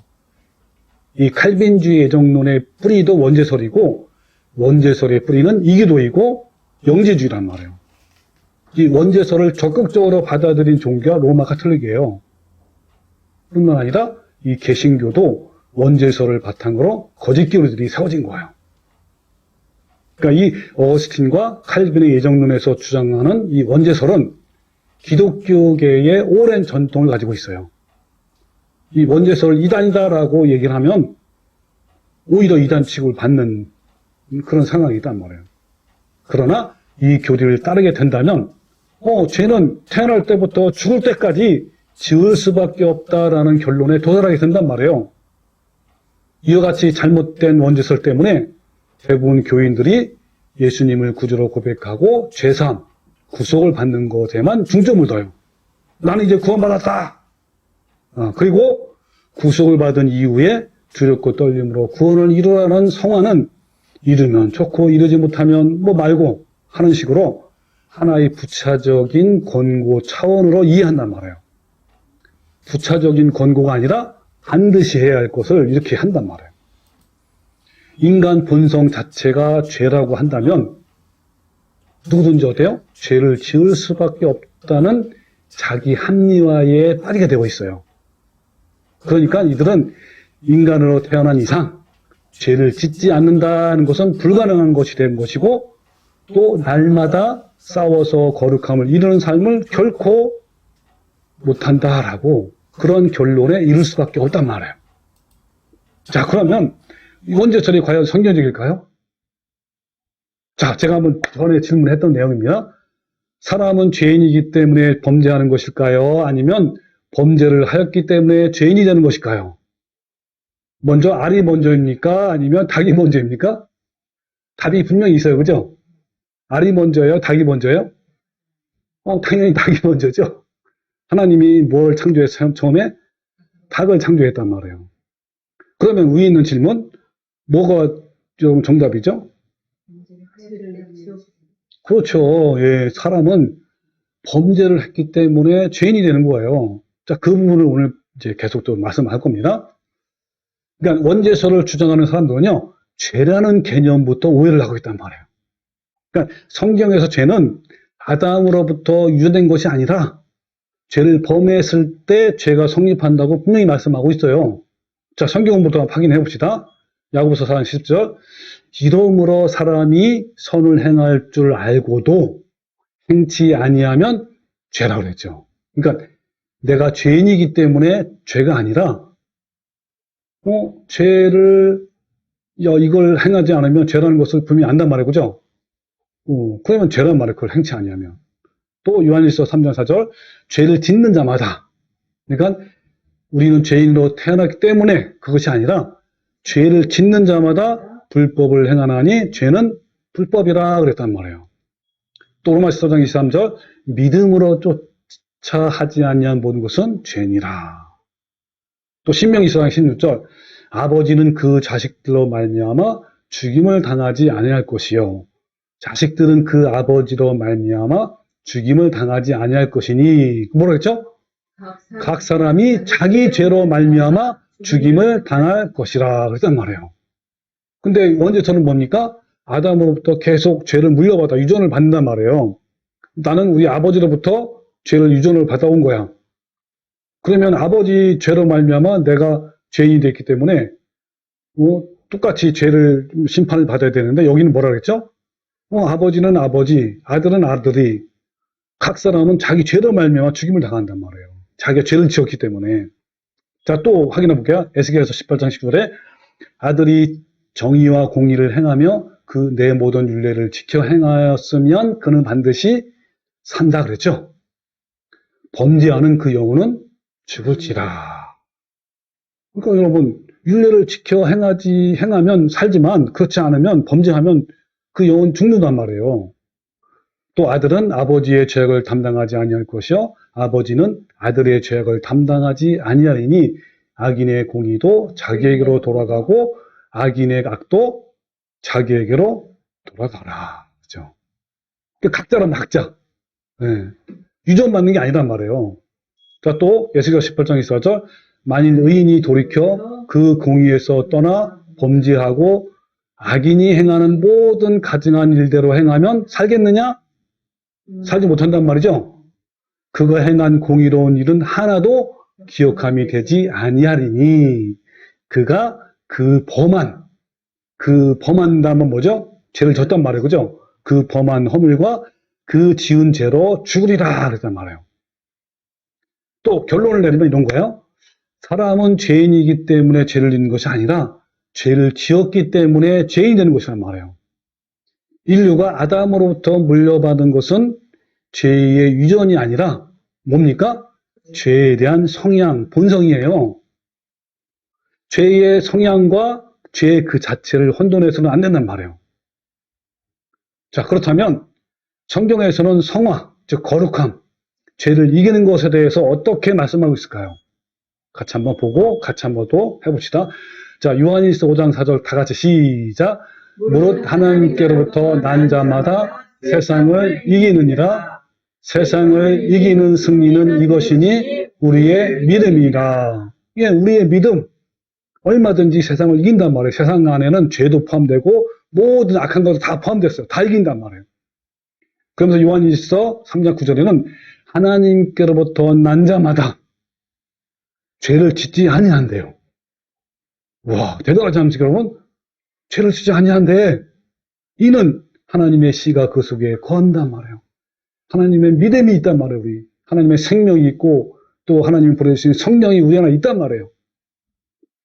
이 칼빈주의 애정론의 뿌리도 원죄설이고 원죄설의 뿌리는 이기도이고 영지주의란 말이에요. 이 원죄설을 적극적으로 받아들인 종교가 로마 가톨릭이에요. 뿐만 아니라 이 개신교도 원죄설을 바탕으로 거짓교리들이 세워진 거예요. 그러니까 이 어거스틴과 칼빈의 예정론에서 주장하는 이 원죄설은 기독교계의 오랜 전통을 가지고 있어요. 이 원죄설을 이단이다라고 얘기를 하면 오히려 이단 취급을 받는 그런 상황이단 말이에요. 그러나 이 교리를 따르게 된다면 죄는 태어날 때부터 죽을 때까지 지을 수밖에 없다라는 결론에 도달하게 된단 말이에요. 이와 같이 잘못된 원죄설 때문에 대부분 교인들이 예수님을 구주로 고백하고 죄사함, 구속을 받는 것에만 중점을 둬요. 나는 이제 구원받았다. 그리고 구속을 받은 이후에 두렵고 떨림으로 구원을 이루라는 성화는 이루면 좋고 이루지 못하면 뭐 말고 하는 식으로 하나의 부차적인 권고 차원으로 이해한단 말이에요. 부차적인 권고가 아니라 반드시 해야 할 것을 이렇게 한단 말이에요. 인간 본성 자체가 죄라고 한다면 누구든지 어때요? 죄를 지을 수밖에 없다는 자기 합리화에 빠지게 되고 있어요. 그러니까 이들은 인간으로 태어난 이상 죄를 짓지 않는다는 것은 불가능한 것이 된 것이고 또 날마다 싸워서 거룩함을 이루는 삶을 결코 못한다라고 그런 결론에 이를 수밖에 없단 말이에요. 자, 그러면 원죄설이 과연 성경적일까요? 자, 제가 한번 전에 질문했던 내용입니다. 사람은 죄인이기 때문에 범죄하는 것일까요? 아니면 범죄를 하였기 때문에 죄인이 되는 것일까요? 먼저 알이 먼저입니까? 아니면 닭이 먼저입니까? 답이 분명히 있어요. 그죠? 알이 먼저예요? 닭이 먼저예요? 당연히 닭이 먼저죠. 하나님이 뭘 창조했어요? 처음에 닭을 창조했단 말이에요. 그러면 위에 있는 질문, 뭐가 좀 정답이죠? 그렇죠. 예, 사람은 범죄를 했기 때문에 죄인이 되는 거예요. 자, 그 부분을 오늘 이제 계속 또 말씀할 겁니다. 그러니까 원죄설을 주장하는 사람들은요, 죄라는 개념부터 오해를 하고 있단 말이에요. 그러니까 성경에서 죄는 아담으로부터 유전된 것이 아니라 죄를 범했을 때 죄가 성립한다고 분명히 말씀하고 있어요. 자, 성경부터 확인해 봅시다. 야고보서 4장 10절. 이러므로 사람이 선을 행할 줄 알고도 행치 아니하면 죄라고 그랬죠. 그러니까 내가 죄인이기 때문에 죄가 아니라 죄를 이걸 행하지 않으면 죄라는 것을 분명히 안단 말이에요. 그죠? 그러면 죄란 말이에요. 그걸 행치 아니하면. 또 요한일서 3장 4절. 죄를 짓는 자마다. 그러니까 우리는 죄인으로 태어났기 때문에 그것이 아니라 죄를 짓는 자마다 불법을 행하나니 죄는 불법이라 그랬단 말이에요. 또 로마서 4장 23절. 믿음으로 쫓아 하지 아니한 모든 것은 죄니라. 또 신명기 4장 16절. 아버지는 그 자식들로 말미암아 죽임을 당하지 아니할 것이요 자식들은 그 아버지로 말미암아 죽임을 당하지 아니할 것이니. 뭐라 했죠? 각 사람이 자기 죄로 말미암아 죽임을 당할 것이라 그랬단 말이에요. 근데 원죄설은 뭡니까? 아담으로부터 계속 죄를 물려받아 유전을 받는단 말이에요. 나는 우리 아버지로부터 죄를 유전을 받아온 거야. 그러면 아버지 죄로 말미암아 내가 죄인이 됐기 때문에 똑같이 죄를 심판을 받아야 되는데 여기는 뭐라 그랬죠? 아버지는 아버지, 아들은 아들이 각 사람은 자기 죄로 말미암아 죽임을 당한단 말이에요. 자기가 죄를 지었기 때문에. 자, 또 확인해 볼게요. 에스겔서 18장 19절에 아들이 정의와 공의를 행하며 그 내 모든 율례를 지켜 행하였으면 그는 반드시 산다 그랬죠. 범죄하는 그 영혼은 죽을지라. 그러니까 여러분, 율례를 지켜 행하면 살지만 그렇지 않으면 범죄하면 그 영혼 죽는단 말이에요. 또 아들은 아버지의 죄악을 담당하지 아니할 것이요 아버지는 아들의 죄악을 담당하지 아니하리니 악인의 공의도 자기에게로 돌아가고 악인의 악도 자기에게로 돌아가라. 그죠? 각자란 각자. 네. 유전받는 게 아니란 말이에요. 자, 또 에스겔 18장 24절 만일 의인이 돌이켜 그 공의에서 떠나 범죄하고 악인이 행하는 모든 가증한 일대로 행하면 살겠느냐? 살지 못한단 말이죠. 그가 행한 공의로운 일은 하나도 기억함이 되지 아니하리니 그가 그 범한다면 뭐죠? 죄를 졌단 말이에요. 그죠? 그 범한 허물과 그 지은 죄로 죽으리라 그랬단 말이에요. 또 결론을 내리면 이런 거예요. 사람은 죄인이기 때문에 죄를 짓는 것이 아니라 죄를 지었기 때문에 죄인이 되는 것이란 말이에요. 인류가 아담으로부터 물려받은 것은 죄의 유전이 아니라 뭡니까? 죄에 대한 성향, 본성이에요. 죄의 성향과 죄 그 자체를 혼돈해서는 안 된단 말이에요. 자, 그렇다면 성경에서는 성화, 즉 거룩함, 죄를 이기는 것에 대해서 어떻게 말씀하고 있을까요? 같이 한번 보고 같이 한번 또 해봅시다. 자, 요한일서 5장 4절 다 같이 시작. 무릇 하나님께로부터 난 자마다 세상을 이기느니라. 세상을 이기는 승리는 이것이니 우리의 믿음이라. 이게 우리의 믿음. 얼마든지 세상을 이긴단 말이에요. 세상 안에는 죄도 포함되고 모든 악한 것도 다 포함됐어요. 다 이긴단 말이에요. 그러면서 요한일서 3장 9절에는 하나님께로부터 난 자마다 죄를 짓지 아니한대요. 와, 대단하지 않습니까, 여러분? 죄를 짓지 아니한데 이는 하나님의 씨가 그 속에 거한단 말이에요. 하나님의 믿음이 있단 말이에요. 우리 하나님의 생명이 있고 또 하나님이 보내주신 성령이 우리 안에 있단 말이에요.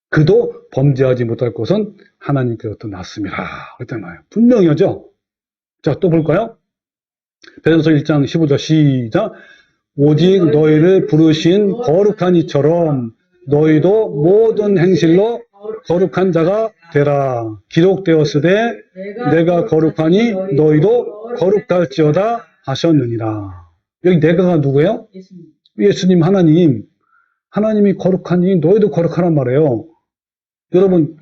그도 범죄하지 못할 것은 하나님께로부터 났음이라 그랬단 말이에요. 분명히 하죠. 자, 또 볼까요? 베드로서 1장 15절 시작. 오직 너희를 부르신 거룩한 이처럼 너희도 모든 행실로 거룩한 자가 되라. 기록되었으되 내가 거룩하니 너희도 거룩할지어다 하셨느니라. 여기 내가가 누구예요? 예수님 하나님. 하나님이 거룩하니 너희도 거룩하란 말이에요. 여러분,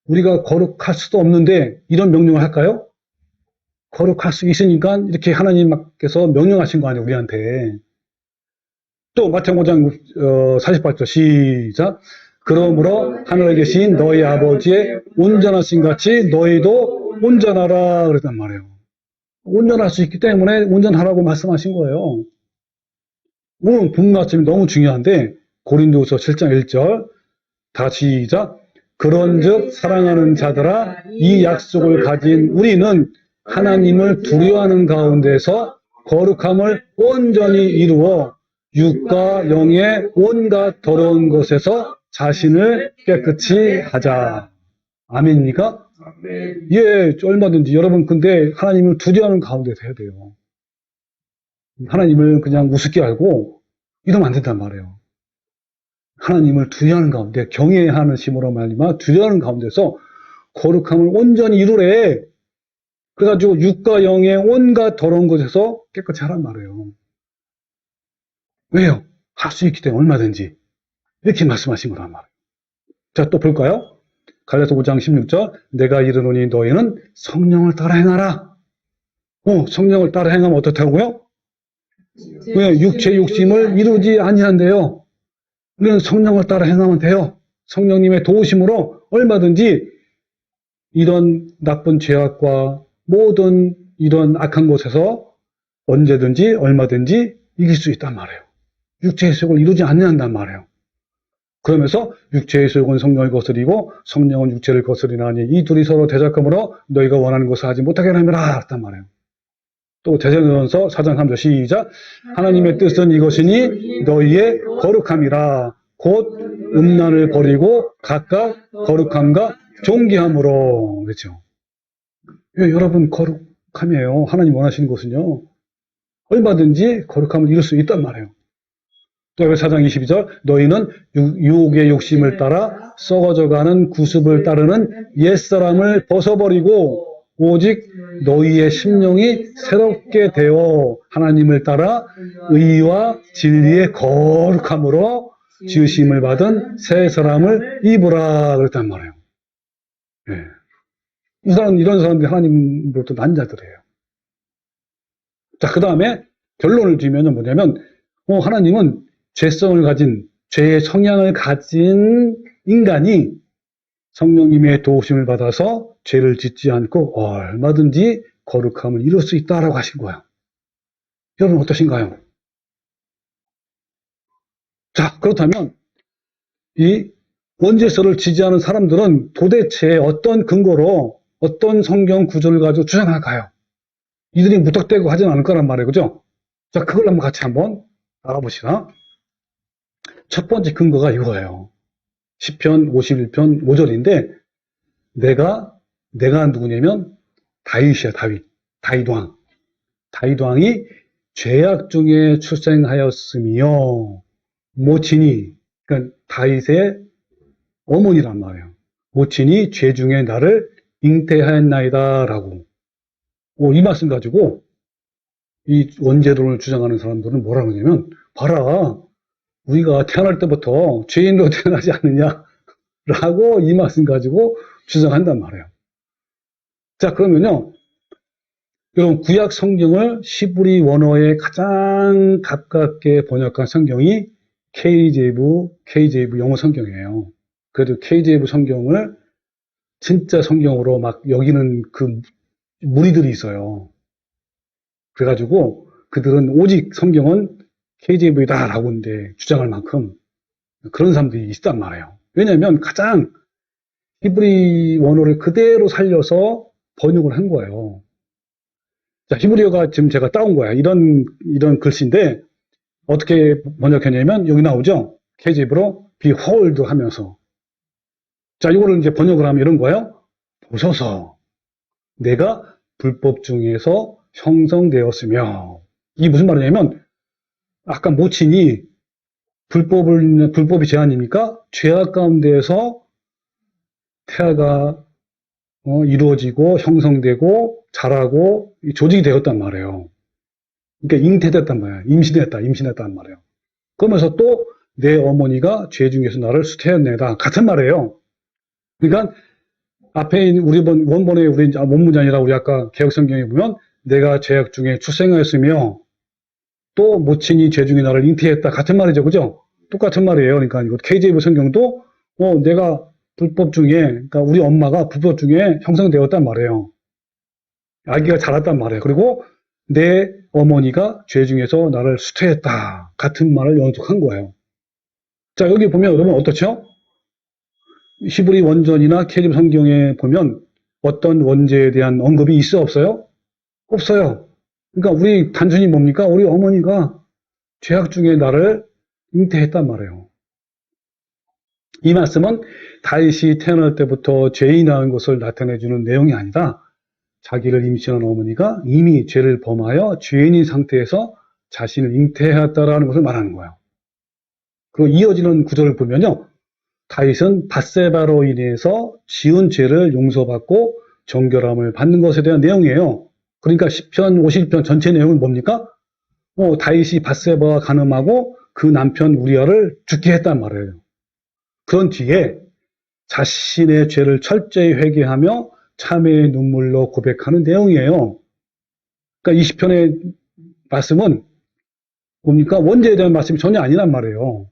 우리가 거룩할 수도 없는데 이런 명령을 할까요? 거룩할 수 있으니까 이렇게 하나님께서 명령하신 거 아니에요, 우리한테. 또 마태복음 5장 48절 시작. 그러므로 하늘에 계신 너희 아버지의 온전하신 같이 너희도 온전하라 그랬단 말이에요. 온전할 수 있기 때문에 온전하라고 말씀하신 거예요. 오늘 본 말씀이 너무 중요한데 고린도후서 7장 1절 다 시작. 그런즉 사랑하는 자들아 이 약속을 가진 우리는 하나님을 두려워하는 가운데서 거룩함을 온전히 이루어 육과 영의 온갖 더러운 것에서 자신을 깨끗이 하자. 아멘입니까? 아멘. 예, 얼마든지. 여러분, 근데 하나님을 두려워하는 가운데서 해야 돼요. 하나님을 그냥 우습게 알고 이러면 안 된단 말이에요. 하나님을 두려워하는 가운데, 경외하는 심으로 말미암아 두려워하는 가운데서 거룩함을 온전히 이루래. 그래가지고 육과 영의 온갖 더러운 것에서 깨끗이 하란 말이에요. 왜요? 할 수 있기 때문에 얼마든지. 이렇게 말씀하신 거란 말이에요. 자, 또 볼까요? 갈라디아서 5장 16절 내가 이르노니 너희는 성령을 따라 행하라. 성령을 따라 행하면 어떻다고요? 왜? 육체 욕심을 이루지 아니한대요. 우리는 성령을 따라 행하면 돼요. 성령님의 도우심으로 얼마든지 이런 나쁜 죄악과 모든 이런 악한 곳에서 언제든지 얼마든지 이길 수 있단 말이에요. 육체의 속을 이루지 않는단 말이에요. 그러면서 육체의 소욕은 성령을 거스리고 성령은 육체를 거스리나니 이 둘이 서로 대적하므로 너희가 원하는 것을 하지 못하게 하느니라 했단 말이에요. 또 데살로니가서 4장 3절 시작. 하나님의 뜻은 이것이니 너희의 거룩함이라. 곧 음란을 버리고 각각 거룩함과 존귀함으로. 그렇죠. 예, 여러분 거룩함이에요. 하나님 원하시는 것은요. 얼마든지 거룩함을 이룰 수 있단 말이에요. 또 4장 22절 너희는 유혹의 욕심을 따라 썩어져가는 구습을 따르는 옛사람을 벗어버리고 오직 너희의 심령이 새롭게 되어 하나님을 따라 의와 진리의 거룩함으로 지으심을 받은 새 사람을 입으라 그랬단 말이에요. 예. 이런 사람들이 하나님으로부터 난 자들이에요. 자, 그 다음에 결론을 지으면 뭐냐면, 하나님은 죄성을 가진, 죄의 성향을 가진 인간이 성령님의 도우심을 받아서 죄를 짓지 않고 얼마든지 거룩함을 이룰 수 있다라고 하신 거예요. 여러분 어떠신가요? 자, 그렇다면 이 원죄서를 지지하는 사람들은 도대체 어떤 근거로 어떤 성경 구절을 가지고 주장할까요? 이들이 무턱대고 하진 않을 거란 말이에요. 그죠? 자, 그걸 한번 같이 한번 알아보시다. 첫 번째 근거가 이거예요. 시편 51편 5절인데 내가 누구냐면 다윗이야. 다윗 왕. 다윗 왕이 죄악 중에 출생하였으며 모친이 그러니까 다윗의 어머니란 말이에요. 모친이 죄 중에 나를 잉태하였나이다라고. 이 말씀 가지고 이 원죄론을 주장하는 사람들은 뭐라고 하냐면 봐라. 우리가 태어날 때부터 죄인으로 태어나지 않느냐라고 이 말씀 가지고 주장한단 말이에요. 자, 그러면요. 여러분, 구약 성경을 히브리 원어에 가장 가깝게 번역한 성경이 KJV 영어 성경이에요. 그래도 KJV 성경을 진짜 성경으로 막 여기는 그 무리들이 있어요. 그래가지고 그들은 오직 성경은 KJV다라고 이제 주장할 만큼 그런 사람들이 있단 말이에요. 왜냐하면 가장 히브리 원어를 그대로 살려서 번역을 한 거예요. 자, 히브리어가 지금 제가 따온 거야. 이런 글씨인데 어떻게 번역했냐면 여기 나오죠. KJV로 behold 하면서 자, 이거를 이제 번역을 하면 이런 거예요. 보소서 내가 불법 중에서 형성되었으며 이게 무슨 말이냐면 아까 모친이 불법이 죄아닙니까? 죄악 가운데에서 태아가 이루어지고 형성되고 자라고 조직이 되었단 말이에요. 그러니까 잉태됐단 말이에요. 임신했단 말이에요. 그러면서 또 내 어머니가 죄 중에서 나를 수태했네다. 같은 말이에요. 그러니까 앞에 있는 우리 원본의 우리 원문이 아니라 우리 아까 개혁성경에 보면 내가 죄악 중에 출생하였으며 또 모친이 죄 중에 나를 잉태했다. 같은 말이죠. 그죠? 똑같은 말이에요. 그러니까 이거 KJV 성경도 내가 불법 중에 그러니까 우리 엄마가 불법 중에 형성되었단 말이에요. 아기가 자랐단 말이에요. 그리고 내 어머니가 죄 중에서 나를 수태했다. 같은 말을 연속한 거예요. 자, 여기 보면 여러분 어떻죠? 히브리 원전이나 KJV 성경에 보면 어떤 원죄에 대한 언급이 있어 없어요? 없어요. 그러니까 우리 단순히 뭡니까? 우리 어머니가 죄악 중에 나를 잉태했단 말이에요. 이 말씀은 다윗이 태어날 때부터 죄인이 낳은 것을 나타내주는 내용이 아니라 자기를 임신한 어머니가 이미 죄를 범하여 죄인인 상태에서 자신을 잉태했다라는 것을 말하는 거예요. 그리고 이어지는 구절을 보면요. 다윗은 밧세바로 인해서 지은 죄를 용서받고 정결함을 받는 것에 대한 내용이에요. 그러니까 시편 51편 전체 내용은 뭡니까? 다윗이 밧세바와 간음하고 그 남편 우리아를 죽게 했단 말이에요. 그런 뒤에 자신의 죄를 철저히 회개하며 참회의 눈물로 고백하는 내용이에요. 그러니까 이 시편의 말씀은 뭡니까? 원죄에 대한 말씀이 전혀 아니란 말이에요.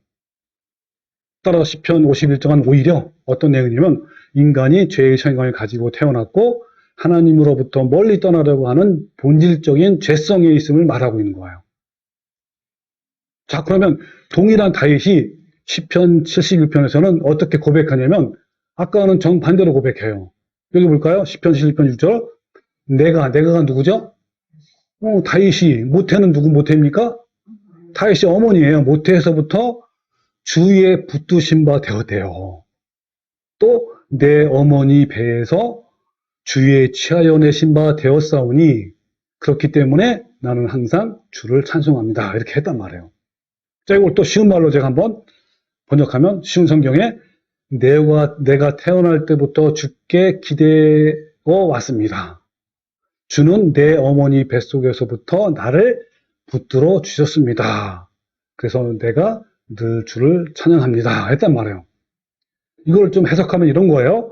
따라서 시편 51장은 오히려 어떤 내용이냐면 인간이 죄의 생각을 가지고 태어났고 하나님으로부터 멀리 떠나려고 하는 본질적인 죄성에 있음을 말하고 있는 거예요. 자, 그러면 동일한 다윗이 시편 71편에서는 어떻게 고백하냐면 아까는 정반대로 고백해요. 여기 볼까요? 시편 71편 6절. 내가 누구죠? 다윗이, 모태는 누구 모태입니까? 다윗이 어머니예요. 모태에서부터 주위에 붙드신 바 되었대요. 또 내 어머니 배에서 주위에 취하여 내신 바 되었사오니 그렇기 때문에 나는 항상 주를 찬송합니다. 이렇게 했단 말이에요. 자, 이걸 또 쉬운 말로 제가 한번 번역하면 쉬운 성경에 내가 태어날 때부터 주께 기대어 왔습니다. 주는 내 어머니 뱃속에서부터 나를 붙들어 주셨습니다. 그래서 내가 늘 주를 찬양합니다. 했단 말이에요. 이걸 좀 해석하면 이런 거예요.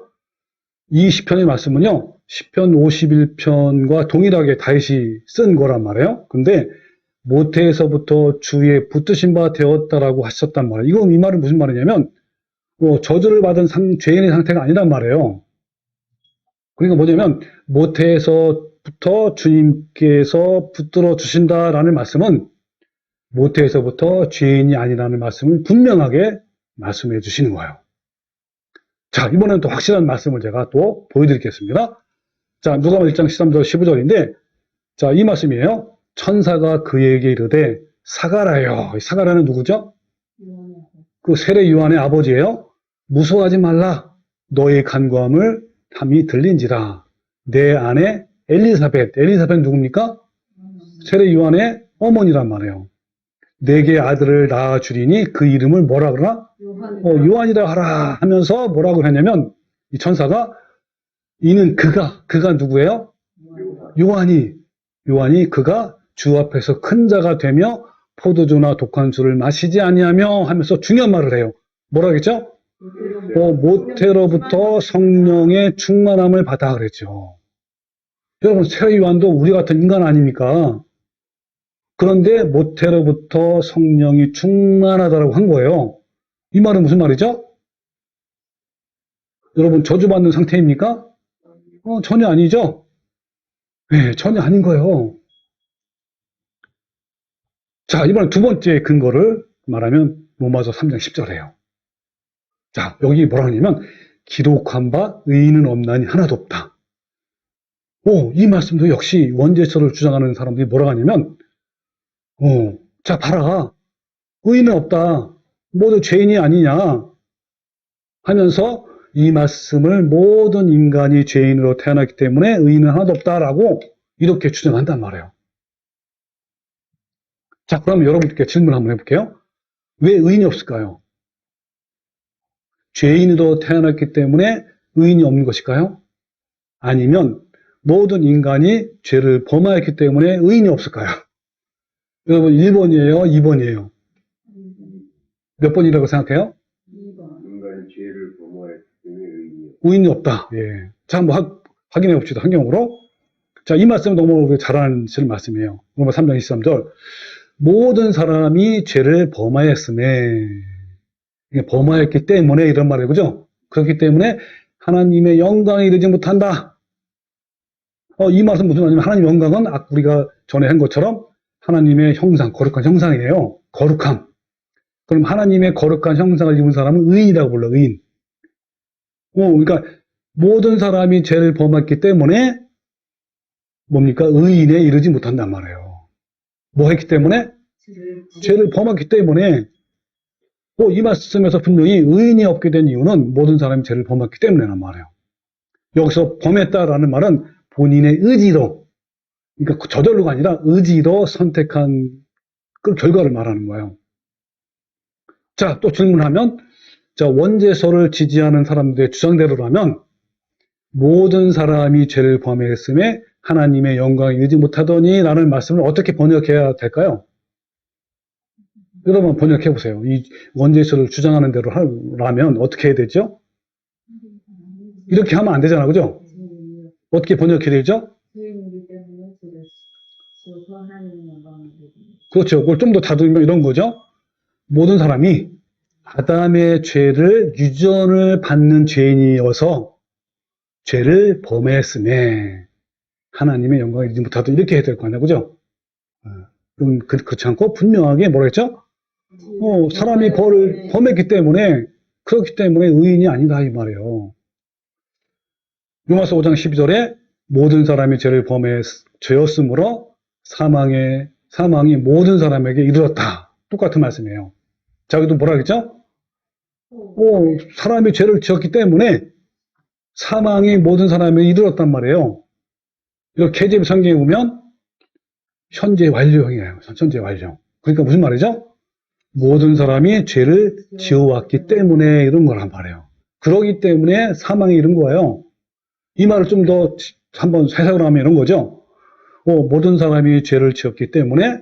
이 시편의 말씀은요, 시편 51편과 동일하게 다윗이 쓴 거란 말이에요. 근데 모태에서부터 주위에 붙드신 바 되었다라고 하셨단 말이에요. 이 말은 무슨 말이냐면 저주를 받은 죄인의 상태가 아니란 말이에요. 그러니까 뭐냐면 모태에서부터 주님께서 붙들어 주신다라는 말씀은 모태에서부터 죄인이 아니라는 말씀을 분명하게 말씀해 주시는 거예요. 자, 이번에는 또 확실한 말씀을 제가 또 보여드리겠습니다. 자, 누가복음 1장 13절 15절인데, 자, 이 말씀이에요. 천사가 그에게 이르되 사가라여. 사가라는 누구죠? 그 세례 요한의 아버지예요. 무서워하지 말라. 너의 간구함을 함이 들린지라. 내 아내 엘리사벳. 엘리사벳 누굽니까? 세례 요한의 어머니란 말이에요. 내게 아들을 낳아주리니 그 이름을 뭐라 그러나? 요한이라 하라 하면서 뭐라고 했냐면 이 천사가 이는 그가 누구예요? 요한이 그가 주 앞에서 큰 자가 되며 포도주나 독한 술을 마시지 아니하며 하면서 중요한 말을 해요. 뭐라겠죠? 모태로부터 성령의 충만함을 받아 그랬죠. 여러분 세례 요한도 우리 같은 인간 아닙니까? 그런데 모태로부터 성령이 충만하다라고 한 거예요. 이 말은 무슨 말이죠? 여러분 저주받는 상태입니까? 전혀 아니죠? 네, 전혀 아닌 거예요. 자, 이번엔 두 번째 근거를 말하면 로마서 3장 10절이에요. 자, 여기 뭐라 하냐면 기록한 바 의인은 없나니 하나도 없다. 이 말씀도 역시 원죄처를 주장하는 사람들이 뭐라 하냐면 자, 봐라. 의인은 없다. 모두 죄인이 아니냐. 하면서 이 말씀을 모든 인간이 죄인으로 태어났기 때문에 의인은 하나도 없다라고 이렇게 주장한단 말이에요. 자, 그러면 여러분께 질문 한번 해볼게요. 왜 의인이 없을까요? 죄인으로 태어났기 때문에 의인이 없는 것일까요? 아니면 모든 인간이 죄를 범하였기 때문에 의인이 없을까요? 여러분 1번이에요? 2번이에요? 몇 번이라고 생각해요? 2번. 인간이 죄를 범하였기 때문에 의인이 없다. 예. 자, 한번 확인해 봅시다. 환경으로. 자, 이 말씀 너무 잘하시는 말씀이에요. 로마 3장 23절. 모든 사람이 죄를 범하였음에, 범하였기 때문에 이런 말이에요. 그죠? 그렇기 때문에 하나님의 영광에 이르지 못한다. 이 말씀 무슨 말이냐면 하나님의 영광은 우리가 전에 한 것처럼 하나님의 형상, 거룩한 형상이에요. 거룩함. 그럼 하나님의 거룩한 형상을 입은 사람은 의인이라고 불러, 의인. 그러니까 모든 사람이 죄를 범했기 때문에 뭡니까? 의인에 이르지 못한단 말이에요. 뭐 했기 때문에? 죄를 범했기 때문에 이 말씀에서 분명히 의인이 없게 된 이유는 모든 사람이 죄를 범했기 때문이란 말이에요. 여기서 범했다라는 말은 본인의 의지로, 그러니까 저절로가 아니라 의지로 선택한 그 결과를 말하는 거예요. 자, 또 질문하면, 자, 원죄서를 지지하는 사람들의 주장대로라면 모든 사람이 죄를 범했음에 하나님의 영광에 이르지 못하더니 라는 말씀을 어떻게 번역해야 될까요? 여러분 번역해 보세요. 이 원죄서를 주장하는 대로 하라면 어떻게 해야 되죠? 이렇게 하면 안 되잖아, 그죠? 어떻게 번역해야 되죠? 그렇죠. 그걸 좀 더 다듬으면 이런 거죠. 모든 사람이 아담의 죄를 유전을 받는 죄인이어서 죄를 범했음에 하나님의 영광을 이루지 못하다 이렇게 해야 될 거 아니야, 그죠? 그렇지 않고 분명하게 뭐라 했죠? 사람이 벌을 범했기 때문에, 그렇기 때문에 의인이 아니다, 이 말이에요. 로마서 5장 12절에 모든 사람이 죄를 죄였으므로 사망이 모든 사람에게 이르렀다. 똑같은 말씀이에요. 자, 여기도 뭐라 그랬죠? 사람이 죄를 지었기 때문에 사망이 모든 사람에게 이르렀단 말이에요. 이거 KJV 성경에 보면 현재 완료형이에요. 현재 완료. 그러니까 무슨 말이죠? 모든 사람이 죄를 지어왔기 때문에 이런 거란 말이에요. 그러기 때문에 사망이 이른 거예요. 이 말을 좀 더 한번 해석을 하면 이런 거죠. 모든 사람이 죄를 지었기 때문에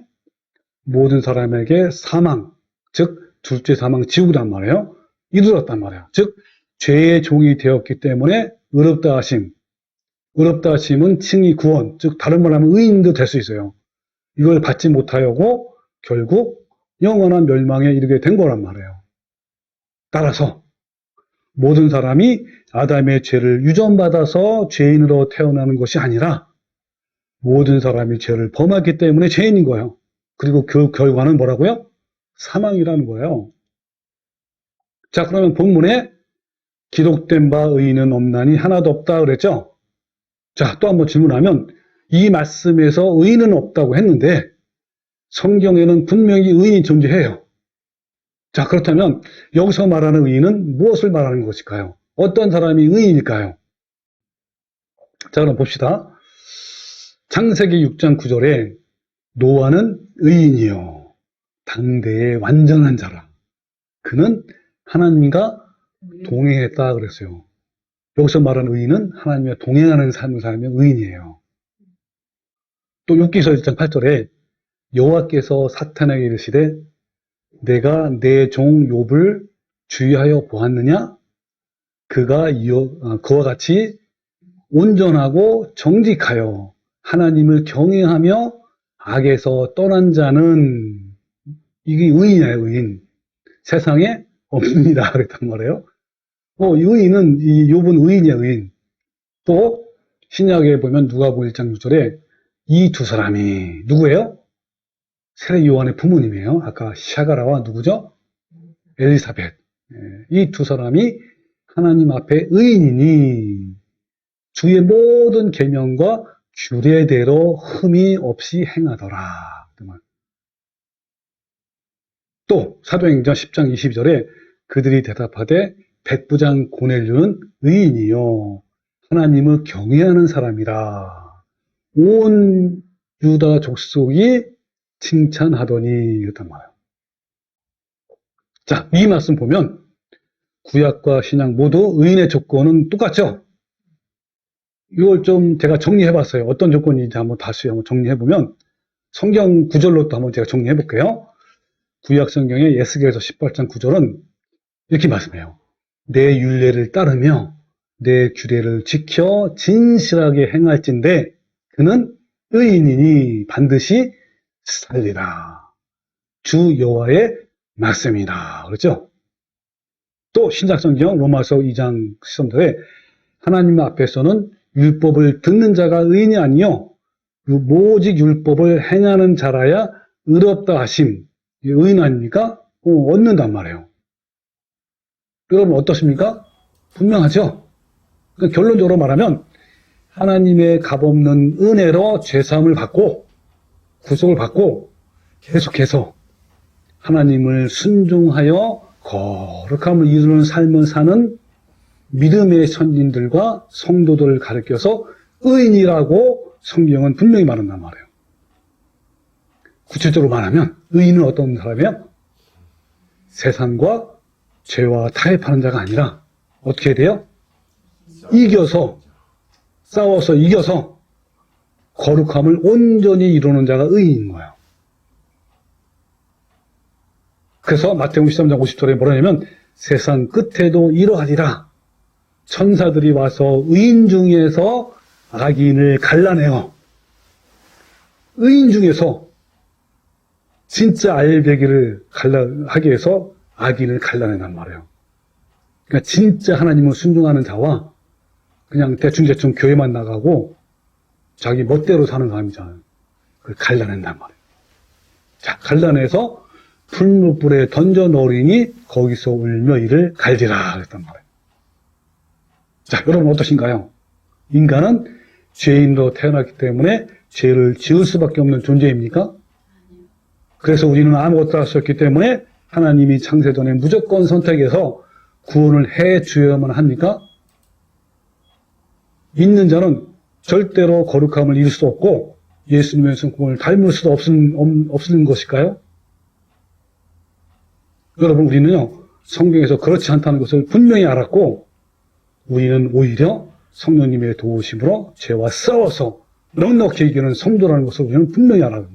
모든 사람에게 사망, 즉 둘째 사망 지우단 말이에요. 이르렀단 말이에요. 즉 죄의 종이 되었기 때문에 의롭다 하심. 의롭다 하심은 칭의 구원, 즉 다른 말로 하면 의인도 될 수 있어요. 이걸 받지 못하였고 결국 영원한 멸망에 이르게 된 거란 말이에요. 따라서 모든 사람이 아담의 죄를 유전받아서 죄인으로 태어나는 것이 아니라 모든 사람이 죄를 범했기 때문에 죄인인 거예요. 그리고 그 결과는 뭐라고요? 사망이라는 거예요. 자, 그러면 본문에 기록된 바 의인은 없나니 하나도 없다 그랬죠? 자, 또 한번 질문하면 이 말씀에서 의인은 없다고 했는데 성경에는 분명히 의인이 존재해요. 자, 그렇다면 여기서 말하는 의인은 무엇을 말하는 것일까요? 어떤 사람이 의인일까요? 자, 그럼 봅시다. 창세기 6장 9절에 노아는 의인이요 당대의 완전한 자라. 그는 하나님과 동행했다 그랬어요. 여기서 말하는 의인은 하나님과 동행하는 사람이 의인이에요. 또 욥기서 1장 8절에 여호와께서 사탄에게 이르시되 내가 내 종 욥을 주의하여 보았느냐? 그가 그와 같이 온전하고 정직하여 하나님을 경외하며 악에서 떠난 자는 이게 의인이에요, 의인. 세상에 없습니다. 그랬단 말이에요. 이 의인은, 이 욥은 의인이에요, 의인. 또, 신약에 보면 누가복음 1장 6절에 이 두 사람이 누구예요? 세례 요한의 부모님이에요. 아까 샤가라와 누구죠? 엘리사벳. 이 두 사람이 하나님 앞에 의인이니 주의 모든 계명과 규례대로 흠이 없이 행하더라. 또 사도행전 10장 22절에 그들이 대답하되 백부장 고넬료는 의인이요 하나님을 경외하는 사람이라. 온 유다 족속이 칭찬하더니 이랬단 말이에요. 자, 이 말씀 보면 구약과 신약 모두 의인의 조건은 똑같죠? 이걸 좀 제가 정리해봤어요. 어떤 조건인지 다시 한번 정리해보면 성경 구절로 또 한번 제가 정리해볼게요. 구약 성경의 에스겔서 18장 9절은 이렇게 말씀해요. 내 율례를 따르며 내 규례를 지켜 진실하게 행할진대 그는 의인이니 반드시 살리라. 주 여호와의 말씀이다. 그렇죠? 또 신약성경 로마서 2장 13절에 하나님 앞에서는 율법을 듣는 자가 의인이 아니요 오직 율법을 행하는 자라야 의롭다 하심. 의인 아닙니까? 얻는단 말이에요. 여러분 어떻습니까? 분명하죠? 그러니까 결론적으로 말하면 하나님의 값없는 은혜로 죄사함을 받고 구속을 받고 계속해서 하나님을 순종하여 거룩함을 이루는 삶을 사는 믿음의 선진들과 성도들을 가르쳐서 의인이라고 성경은 분명히 말한단 말이에요. 구체적으로 말하면 의인은 어떤 사람이에요? 세상과 죄와 타협하는 자가 아니라 어떻게 해야 돼요? 싸워서 이겨서 거룩함을 온전히 이루는 자가 의인인 거예요. 그래서 마태복음 13장 50절에 뭐라냐면 세상 끝에도 이러하리라. 천사들이 와서 의인 중에서 악인을 갈라내어 의인 중에서 진짜 알배기를 하기 위해서 악인을 갈라내란 말이에요. 그러니까 진짜 하나님을 순종하는 자와 그냥 대충 교회만 나가고 자기 멋대로 사는 사람이잖아요. 그걸 갈라낸단 말이에요. 자, 갈라내서 풀무불에 던져 넣으리니 거기서 울며 이를 갈지라 그랬단 말이에요. 자, 여러분 어떠신가요? 인간은 죄인으로 태어났기 때문에 죄를 지을 수밖에 없는 존재입니까? 그래서 우리는 아무것도 할 수 없기 때문에 하나님이 창세전에 무조건 선택해서 구원을 해 주어야만 합니까? 믿는 자는 절대로 거룩함을 이룰 수 없고 예수님의 성품을 닮을 수도 없는 것일까요? 여러분, 우리는요, 성경에서 그렇지 않다는 것을 분명히 알았고, 우리는 오히려 성령님의 도우심으로 죄와 싸워서 넉넉히 이기는 성도라는 것을 우리는 분명히 알아요.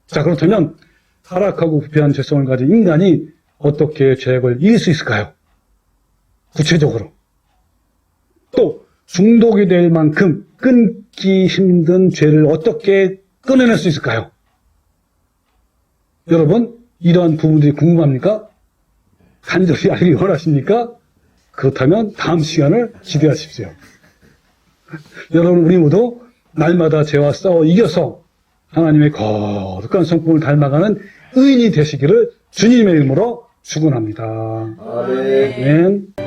자, 그렇다면 타락하고 부패한 죄성을 가진 인간이 어떻게 죄악을 이길 수 있을까요? 구체적으로. 또 중독이 될 만큼 끊기 힘든 죄를 어떻게 끊어낼 수 있을까요? 여러분, 이러한 부분들이 궁금합니까? 간절히 알기 원하십니까? 그렇다면 다음 시간을 기대하십시오. 여러분, 우리 모두 날마다 죄와 싸워 이겨서 하나님의 거룩한 성품을 닮아가는 의인이 되시기를 주님의 이름으로 축원합니다. 아멘. 아멘.